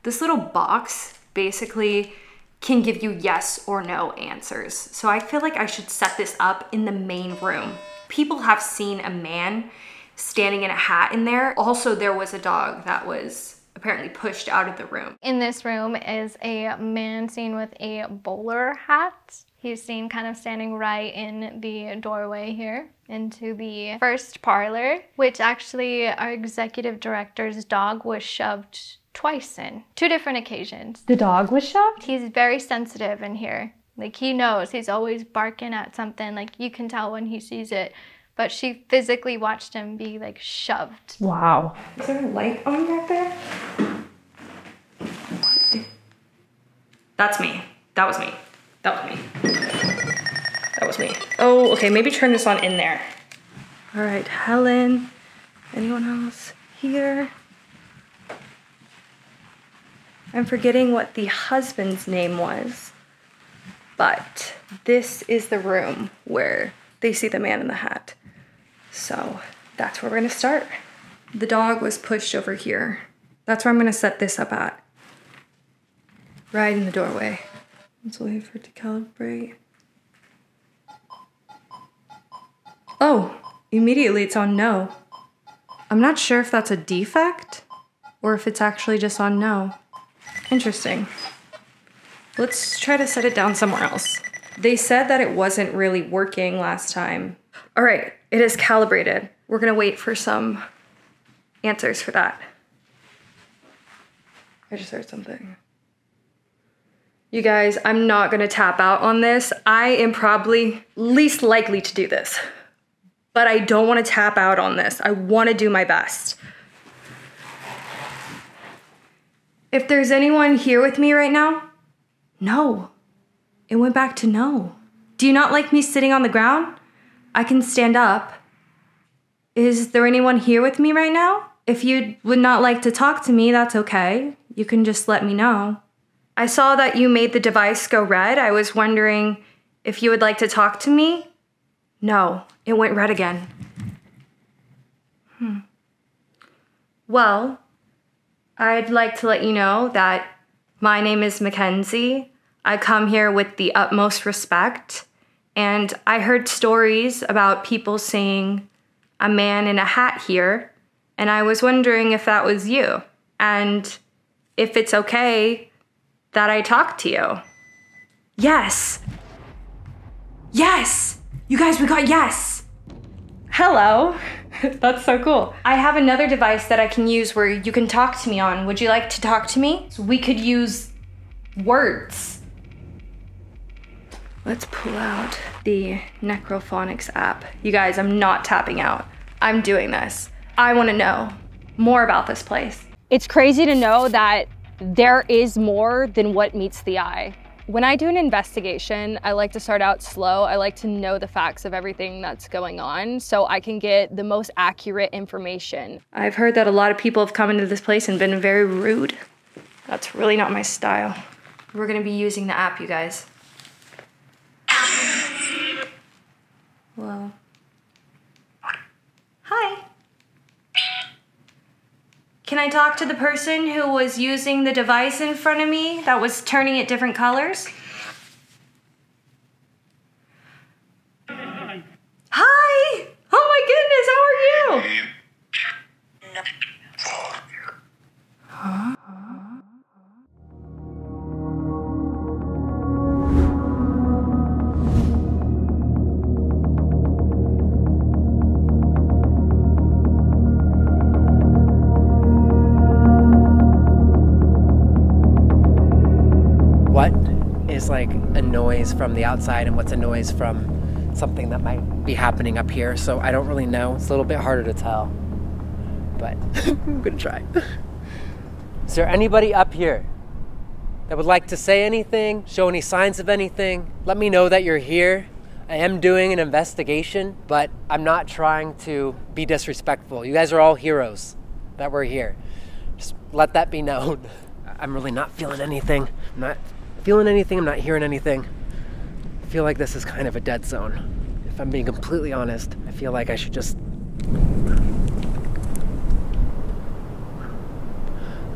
[SPEAKER 18] This little box basically can give you yes or no answers. So I feel like I should set this up in the main room. People have seen a man standing in a hat in there. Also, there was a dog that was apparently pushed out of the room.
[SPEAKER 14] In this room is a man seen with a bowler hat. He's seen kind of standing right in the doorway here into the first parlor, which actually our executive director's dog was shoved twice in, 2 different occasions.
[SPEAKER 18] The dog was shoved?
[SPEAKER 14] He's very sensitive in here. Like, he knows, he's always barking at something. Like, you can tell when he sees it. But she physically watched him be like shoved.
[SPEAKER 18] Wow. Is there a light on back there? That's me. That was me. That was me. That was me. Oh, okay, maybe turn this on in there. All right, Helen. Anyone else here? I'm forgetting what the husband's name was, but this is the room where they see the man in the hat. So that's where we're gonna start. The dog was pushed over here. That's where I'm gonna set this up at. Right in the doorway. Let's wait for it to calibrate. Oh, immediately it's on no. I'm not sure if that's a defect or if it's actually just on no. Interesting. Let's try to set it down somewhere else. They said that it wasn't really working last time. All right, it is calibrated. We're gonna wait for some answers for that. I just heard something. You guys, I'm not gonna tap out on this. I am probably least likely to do this, but I don't wanna tap out on this. I wanna do my best. If there's anyone here with me right now, no. It went back to no. Do you not like me sitting on the ground? I can stand up. Is there anyone here with me right now? If you would not like to talk to me, that's okay. You can just let me know. I saw that you made the device go red. I was wondering if you would like to talk to me. No, it went red again. Well, I'd like to let you know that my name is Mackenzie. I come here with the utmost respect, and I heard stories about people seeing a man in a hat here, and I was wondering if that was you, and if it's okay that I talk to you. Yes! Yes! You guys, we got yes! Hello. That's so cool. I have another device that I can use where you can talk to me on. Would you like to talk to me? So we could use words. Let's pull out the Necrophonics app. You guys, I'm not tapping out. I'm doing this. I want to know more about this place.
[SPEAKER 3] It's crazy to know that there is more than what meets the eye. When I do an investigation, I like to start out slow. I like to know the facts of everything that's going on so I can get the most accurate information.
[SPEAKER 18] I've heard that a lot of people have come into this place and been very rude. That's really not my style. We're gonna be using the app, you guys. Hello. Hi. Can I talk to the person who was using the device in front of me that was turning it different colors? Hi! Oh my goodness, how are you? Huh?
[SPEAKER 2] What is like a noise from the outside and what's a noise from something that might be happening up here, so I don't really know. It's a little bit harder to tell, but I'm gonna try. Is there anybody up here that would like to say anything, show any signs of anything? Let me know that you're here. I am doing an investigation, but I'm not trying to be disrespectful. You guys are all heroes that we're here. Just let that be known. I'm really not feeling anything. I'm not feeling anything, I'm not hearing anything. I feel like this is kind of a dead zone. If I'm being completely honest, I feel like I should just...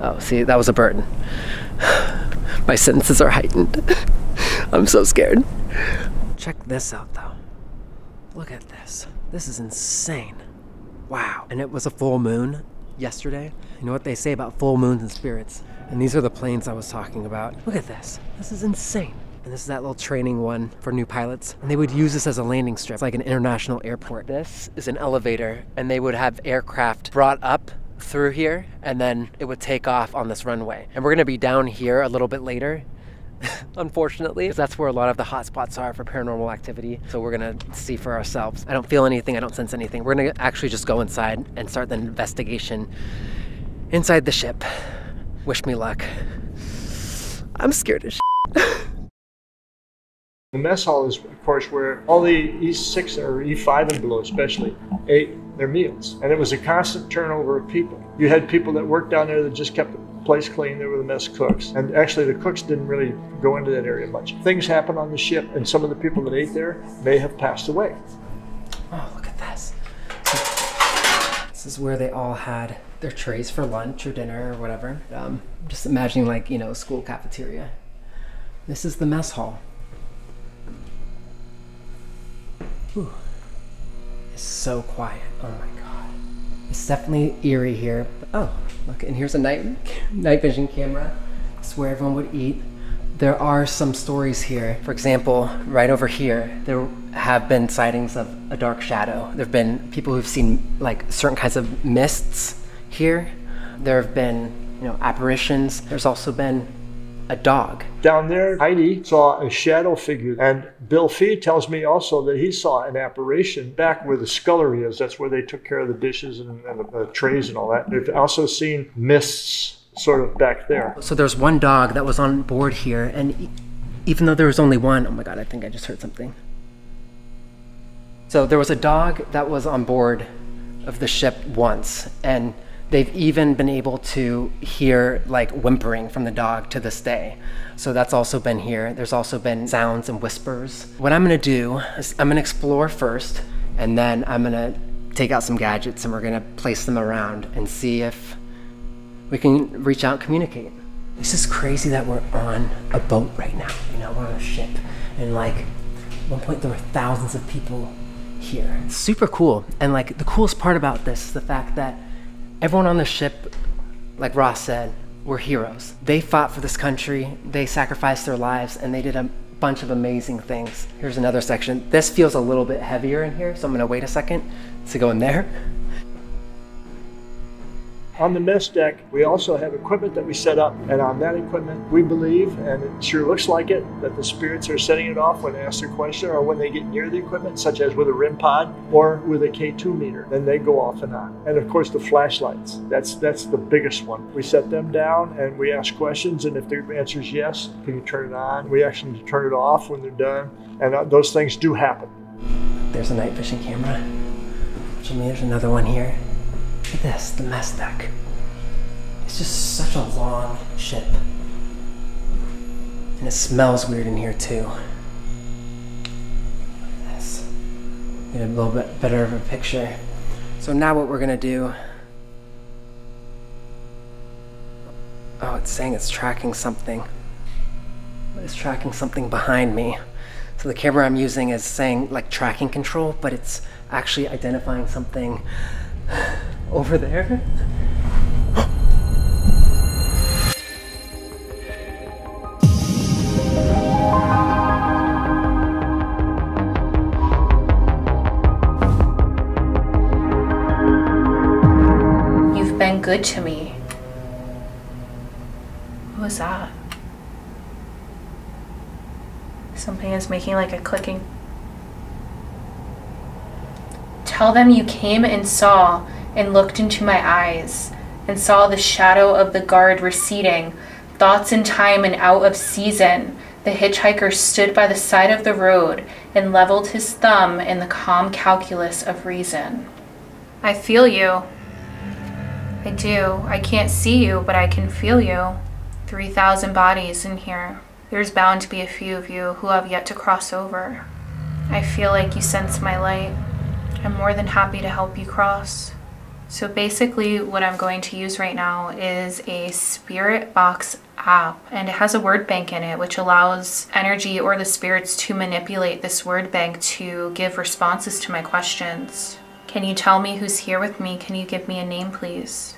[SPEAKER 2] Oh, see, that was a Borden. My senses are heightened. I'm so scared. Check this out though. Look at this. This is insane. Wow. And it was a full moon yesterday. You know what they say about full moons and spirits? And these are the planes I was talking about. Look at this. This is insane. And this is that little training one for new pilots. And they would use this as a landing strip. It's like an international airport. This is an elevator, and they would have aircraft brought up through here, and then it would take off on this runway. And we're gonna be down here a little bit later, unfortunately, because that's where a lot of the hotspots are for paranormal activity. So we're gonna see for ourselves. I don't feel anything, I don't sense anything. We're gonna actually just go inside and start the investigation inside the ship. Wish me luck. I'm scared as shit.
[SPEAKER 20] The mess hall is, of course, where all the E6 or E5 and below especially ate their meals. And it was a constant turnover of people. You had people that worked down there that just kept the place clean. They were the mess cooks. And actually the cooks didn't really go into that area much. Things happened on the ship, and some of the people that ate there may have passed away.
[SPEAKER 2] Oh, look at this. This is where they all had their trays for lunch or dinner or whatever. Just imagining, like, you know, school cafeteria. This is the mess hall. Whew. It's so quiet. Oh my god. It's definitely eerie here. Oh, look, and here's a night vision camera. It's where everyone would eat. There are some stories here. For example, right over here, there have been sightings of a dark shadow. There have been people who've seen like certain kinds of mists here. There have been, you know, apparitions. There's also been a dog.
[SPEAKER 20] Down there, Heidi saw a shadow figure, and Bill Fee tells me also that he saw an apparition back where the scullery is. That's where they took care of the dishes and the trays and all that. They've also seen mists sort of back there.
[SPEAKER 2] So there's one dog that was on board here, and even though there was only one, oh my god, I think I just heard something. So there was a dog that was on board of the ship once, and they've even been able to hear like whimpering from the dog to this day. So that's also been here. There's also been sounds and whispers. What I'm gonna do is I'm gonna explore first, and then I'm gonna take out some gadgets and we're gonna place them around and see if we can reach out and communicate. It's just crazy that we're on a boat right now. You know, we're on a ship, and like at one point there were thousands of people here. It's super cool. And like the coolest part about this is the fact that everyone on the ship, like Ross said, were heroes. They fought for this country, they sacrificed their lives, and they did a bunch of amazing things. Here's another section. This feels a little bit heavier in here, so I'm gonna wait a second to go in there.
[SPEAKER 20] On the mess deck, we also have equipment that we set up, and on that equipment, we believe, and it sure looks like it, that the spirits are setting it off when asked a question or when they get near the equipment, such as with a REM pod or with a K2 meter. Then they go off and on. And of course, the flashlights. That's the biggest one. We set them down and we ask questions, and if the answer is yes, can you turn it on? We actually turn it off when they're done, and those things do happen.
[SPEAKER 2] There's a night vision camera. Jimmy, there's another one here. Look at this, the mess deck. It's just such a long ship. And it smells weird in here too. Look at this. Get a little bit better of a picture. So now what we're gonna do, oh, it's saying it's tracking something. It's tracking something behind me. So the camera I'm using is saying like tracking control, but it's actually identifying something over there.
[SPEAKER 21] You've been good to me. What was that? Something is making like a clicking. Tell them you came and saw and looked into my eyes and saw the shadow of the guard receding, thoughts in time and out of season. The hitchhiker stood by the side of the road and leveled his thumb in the calm calculus of reason. I feel you. I do. I can't see you, but I can feel you. 3,000 bodies in here. There's bound to be a few of you who have yet to cross over. I feel like you sense my light. I'm more than happy to help you cross. So basically what I'm going to use right now is a spirit box app, and it has a word bank in it, which allows energy or the spirits to manipulate this word bank to give responses to my questions. Can you tell me who's here with me? Can you give me a name, please?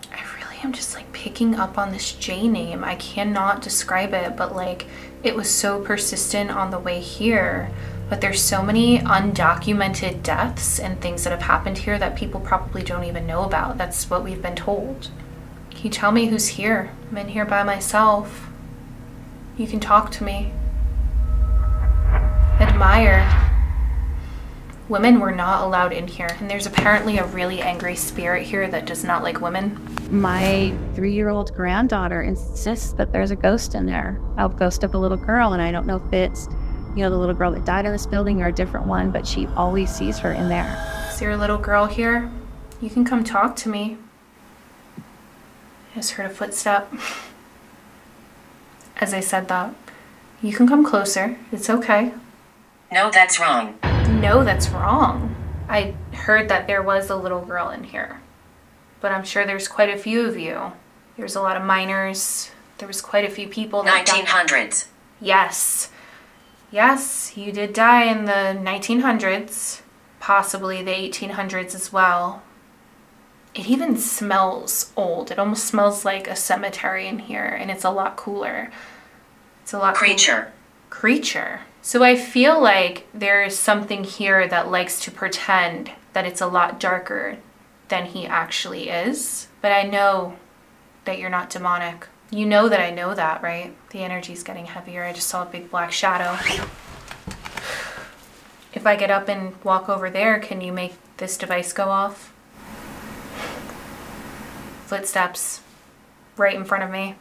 [SPEAKER 21] I really am just like picking up on this J name. I cannot describe it, but like it was so persistent on the way here. But there's so many undocumented deaths and things that have happened here that people probably don't even know about. That's what we've been told. Can you tell me who's here? I'm in here by myself. You can talk to me. Admire. Women were not allowed in here, and there's apparently a really angry spirit here that does not like women.
[SPEAKER 22] My 3-year-old granddaughter insists that there's a ghost in there, a ghost of a little girl, and I don't know if it's, you know, the little girl that died in this building or a different one, but she always sees her in there.
[SPEAKER 21] Is there a little girl here? You can come talk to me. I just heard a footstep. As I said that, you can come closer. It's okay.
[SPEAKER 10] No, that's wrong.
[SPEAKER 21] No, that's wrong. I heard that there was a little girl in here, but I'm sure there's quite a few of you. There's a lot of minors. There was quite a few people that
[SPEAKER 10] 1900s.
[SPEAKER 21] Yes. Yes, you did die in the 1900s, possibly the 1800s as well. It even smells old. It almost smells like a cemetery in here, and it's a lot cooler. It's a lot
[SPEAKER 10] Creature.
[SPEAKER 21] Creature. So I feel like there is something here that likes to pretend that it's a lot darker than he actually is. But I know that you're not demonic. You know that I know that, right? The energy's getting heavier. I just saw a big black shadow. If I get up and walk over there, can you make this device go off? Footsteps right in front of me.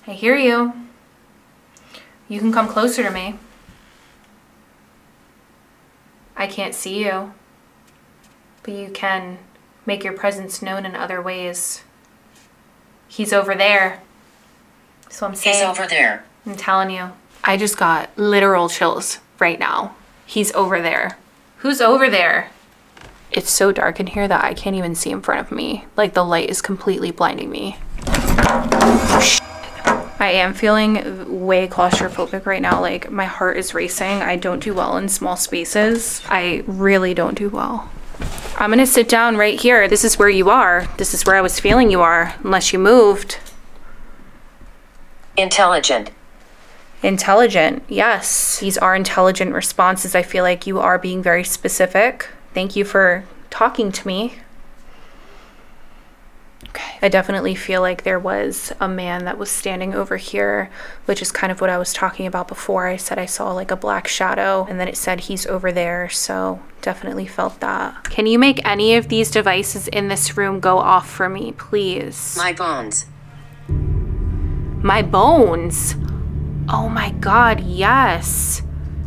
[SPEAKER 21] I hear you. You can come closer to me. I can't see you, but you can make your presence known in other ways. He's over there. So I'm saying.
[SPEAKER 10] He's over there.
[SPEAKER 21] I'm telling you. I just got literal chills right now. He's over there. Who's over there? It's so dark in here that I can't even see in front of me. Like the light is completely blinding me. I am feeling way claustrophobic right now. Like my heart is racing. I don't do well in small spaces. I really don't do well. I'm gonna sit down right here. This is where you are. This is where I was feeling you are, unless you moved.
[SPEAKER 10] Intelligent.
[SPEAKER 21] Intelligent, yes. These are intelligent responses. I feel like you are being very specific. Thank you for talking to me. Okay, I definitely feel like there was a man that was standing over here, which is kind of what I was talking about before. I said I saw like a black shadow, and then it said he's over there, so definitely felt that. Can you make any of these devices in this room go off for me, please?
[SPEAKER 10] My bones.
[SPEAKER 21] My bones? Oh my God, yes.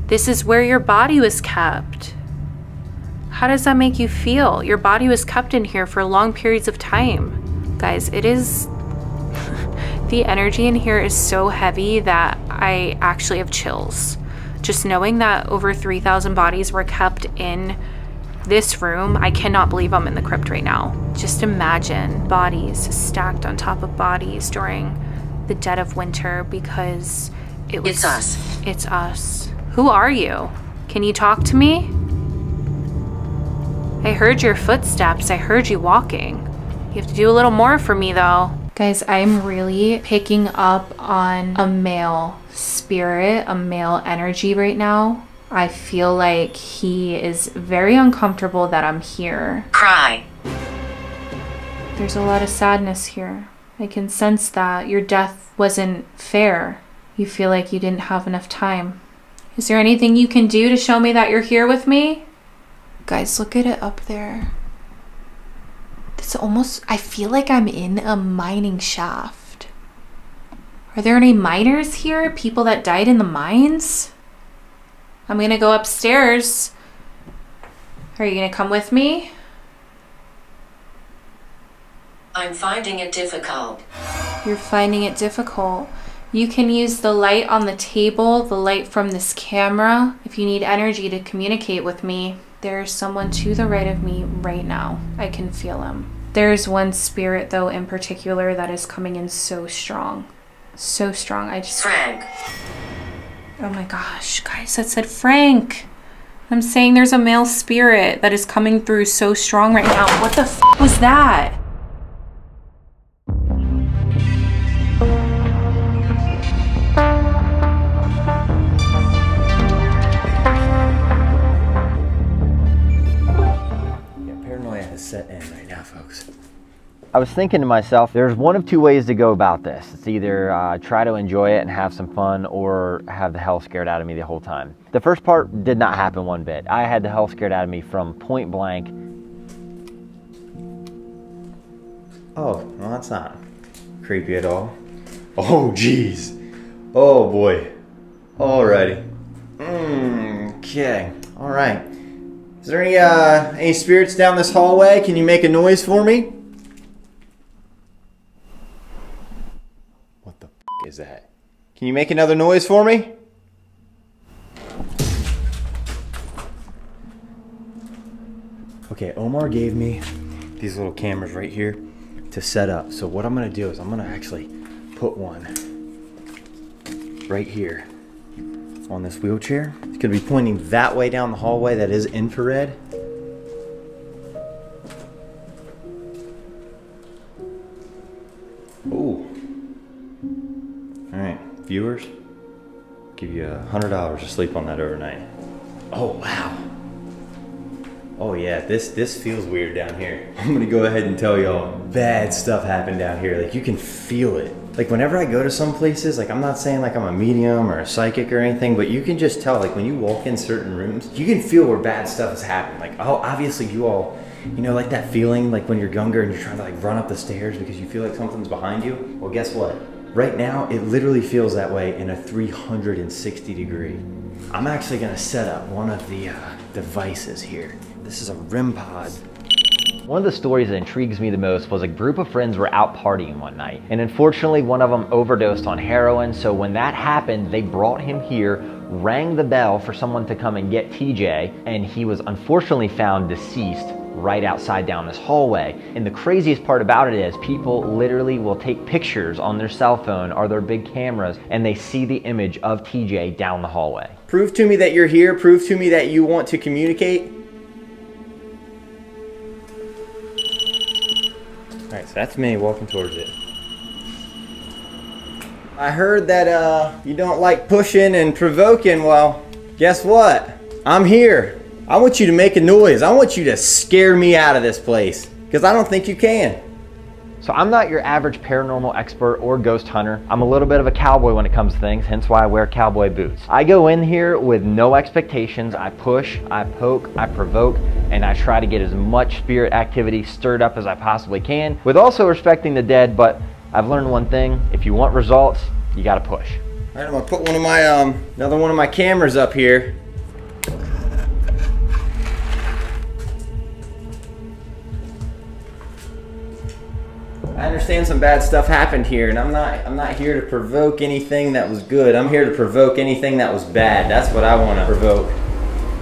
[SPEAKER 21] This is where your body was kept. How does that make you feel? Your body was kept in here for long periods of time. Guys, it is, the energy in here is so heavy that I actually have chills. Just knowing that over 3,000 bodies were kept in this room, I cannot believe I'm in the crypt right now. Just imagine bodies stacked on top of bodies during the dead of winter because it was—
[SPEAKER 10] It's us.
[SPEAKER 21] It's us. Who are you? Can you talk to me? I heard your footsteps. I heard you walking. You have to do a little more for me though. Guys, I'm really picking up on a male spirit, a male energy right now. I feel like he is very uncomfortable that I'm here.
[SPEAKER 10] Cry.
[SPEAKER 21] There's a lot of sadness here. I can sense that your death wasn't fair. You feel like you didn't have enough time. Is there anything you can do to show me that you're here with me? Guys, look at it up there. It's almost, I feel like I'm in a mining shaft. Are there any miners here? People that died in the mines? I'm gonna go upstairs. Are you gonna come with me?
[SPEAKER 10] I'm finding it difficult.
[SPEAKER 21] You're finding it difficult. You can use the light on the table, the light from this camera, if you need energy to communicate with me. There's someone to the right of me right now. I can feel him. There's one spirit, though, in particular that is coming in so strong. So strong.
[SPEAKER 10] Frank.
[SPEAKER 21] Oh my gosh, guys, that said Frank. I'm saying there's a male spirit that is coming through so strong right now. What the f was that?
[SPEAKER 6] Set in right now, folks. I was thinking to myself, there's one of two ways to go about this. It's either try to enjoy it and have some fun, or have the hell scared out of me the whole time. The first part did not happen one bit. I had the hell scared out of me from point blank. Oh, well, that's not creepy at all. Oh, geez. Oh, boy. Alrighty. Okay. All right. Is there any spirits down this hallway? Can you make a noise for me? What the f is that? Can you make another noise for me? Okay, Omar gave me these little cameras right here to set up. So what I'm gonna do is I'm gonna actually put one right here on this wheelchair. It's gonna be pointing that way down the hallway. That is infrared. Ooh. All right, viewers, give you $100 to sleep on that overnight. Oh, wow. Oh yeah, this feels weird down here. I'm gonna go ahead and tell y'all, bad stuff happened down here. Like, you can feel it. Like, whenever I go to some places, like, I'm not saying like I'm a medium or a psychic or anything, but you can just tell, like, when you walk in certain rooms, you can feel where bad stuff has happened. Like, oh, obviously you all, you know, like that feeling like when you're younger and you're trying to like run up the stairs because you feel like something's behind you. Well, guess what? Right now, it literally feels that way in a 360 degree. I'm actually gonna set up one of the devices here. This is a REM pod. One of the stories that intrigues me the most was a group of friends were out partying one night, and unfortunately one of them overdosed on heroin. So when that happened, they brought him here, rang the bell for someone to come and get TJ, and he was unfortunately found deceased right outside down this hallway. And the craziest part about it is people literally will take pictures on their cell phone or their big cameras, and they see the image of TJ down the hallway. Prove to me that you're here. Prove to me that you want to communicate. Alright, so that's me walking towards it. I heard that you don't like pushing and provoking. Well, guess what? I'm here. I want you to make a noise. I want you to scare me out of this place, because I don't think you can. So I'm not your average paranormal expert or ghost hunter. I'm a little bit of a cowboy when it comes to things, hence why I wear cowboy boots. I go in here with no expectations. I push, I poke, I provoke, and I try to get as much spirit activity stirred up as I possibly can, with also respecting the dead. But I've learned one thing: if you want results, you gotta push. All right, I'm gonna put one of my another one of my cameras up here. I understand some bad stuff happened here, and I'm not here to provoke anything that was good. I'm here to provoke anything that was bad. That's what I want to provoke.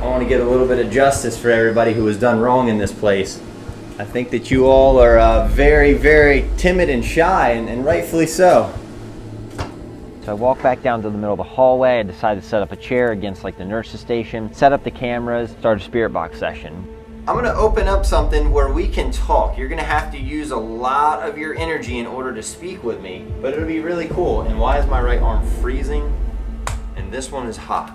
[SPEAKER 6] I want to get a little bit of justice for everybody who was done wrong in this place. I think that you all are very, very timid and shy, and rightfully so. So I walk back down to the middle of the hallway. I decided to set up a chair against like the nurse's station, set up the cameras, start a spirit box session. I'm gonna open up something where we can talk. You're gonna have to use a lot of your energy in order to speak with me, but it'll be really cool. And why is my right arm freezing and this one is hot?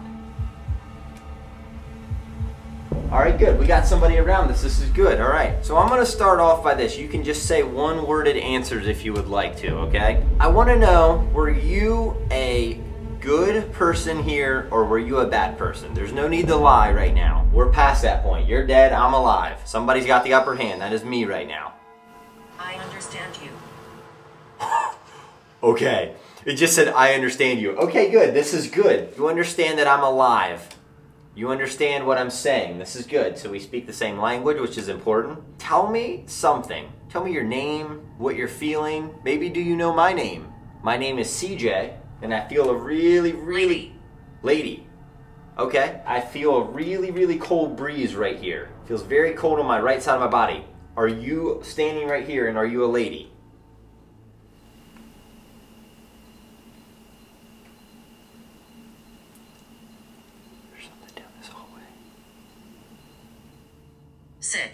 [SPEAKER 6] All right, good. We got somebody around this. This is good. All right. So I'm gonna start off by this. You can just say one-worded answers if you would like to, okay? I wanna know, were you a good person here or were you a bad person? There's no need to lie right now. We're past that point. You're dead, I'm alive. Somebody's got the upper hand. That is me right now.
[SPEAKER 10] I understand you.
[SPEAKER 6] Okay. It just said, I understand you. Okay, good. This is good. You understand that I'm alive. You understand what I'm saying. This is good. So we speak the same language, which is important. Tell me something. Tell me your name, what you're feeling. Maybe do you know my name? My name is CJ, and I feel a really... Lady. Okay. I feel a really cold breeze right here. Feels very cold on my right side of my body. Are you standing right here, and are you a lady?
[SPEAKER 10] Sid.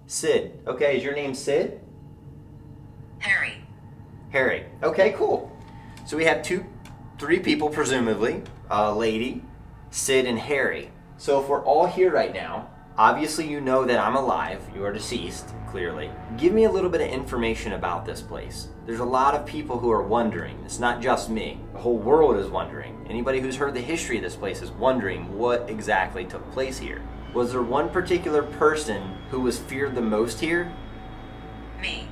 [SPEAKER 6] Sid. Okay, is your name Sid?
[SPEAKER 10] Harry.
[SPEAKER 6] Harry. Okay, cool. So we have three people, presumably. A lady, Sid, and Harry. So if we're all here right now, obviously you know that I'm alive. You are deceased, clearly. Give me a little bit of information about this place. There's a lot of people who are wondering. It's not just me. The whole world is wondering. Anybody who's heard the history of this place is wondering what exactly took place here. Was there one particular person who was feared the most here?
[SPEAKER 10] Me.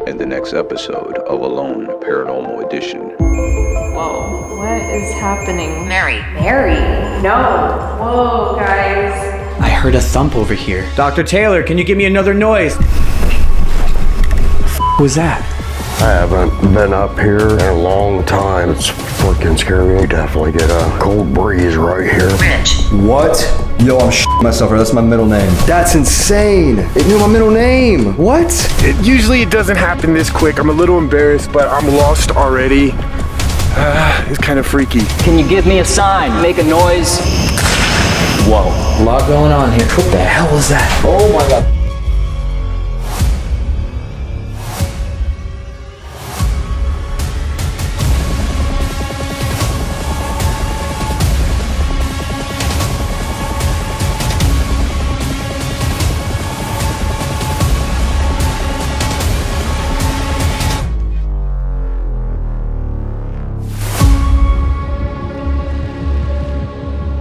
[SPEAKER 11] In the next episode of Alone Paranormal Edition.
[SPEAKER 16] Whoa, what is happening?
[SPEAKER 10] Mary.
[SPEAKER 16] Mary? No. Whoa, guys.
[SPEAKER 2] I heard a thump over here.
[SPEAKER 17] Dr. Taylor, can you give me another noise? What was that?
[SPEAKER 24] I haven't been up here in a long time. It's freaking scary. You definitely get a cold breeze right here.
[SPEAKER 10] Rich.
[SPEAKER 25] What? Yo, I'm myself, that's my middle name. That's insane. It knew my middle name. What?
[SPEAKER 26] Usually it doesn't happen this quick. I'm a little embarrassed, but I'm lost already. It's kind of freaky.
[SPEAKER 27] Can you give me a sign? Make a noise? Whoa, a lot going on here. What the hell was that? Oh my God.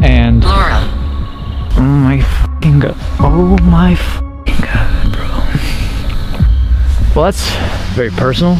[SPEAKER 28] And oh my fucking god. Oh my fucking god, bro. Well, that's very personal.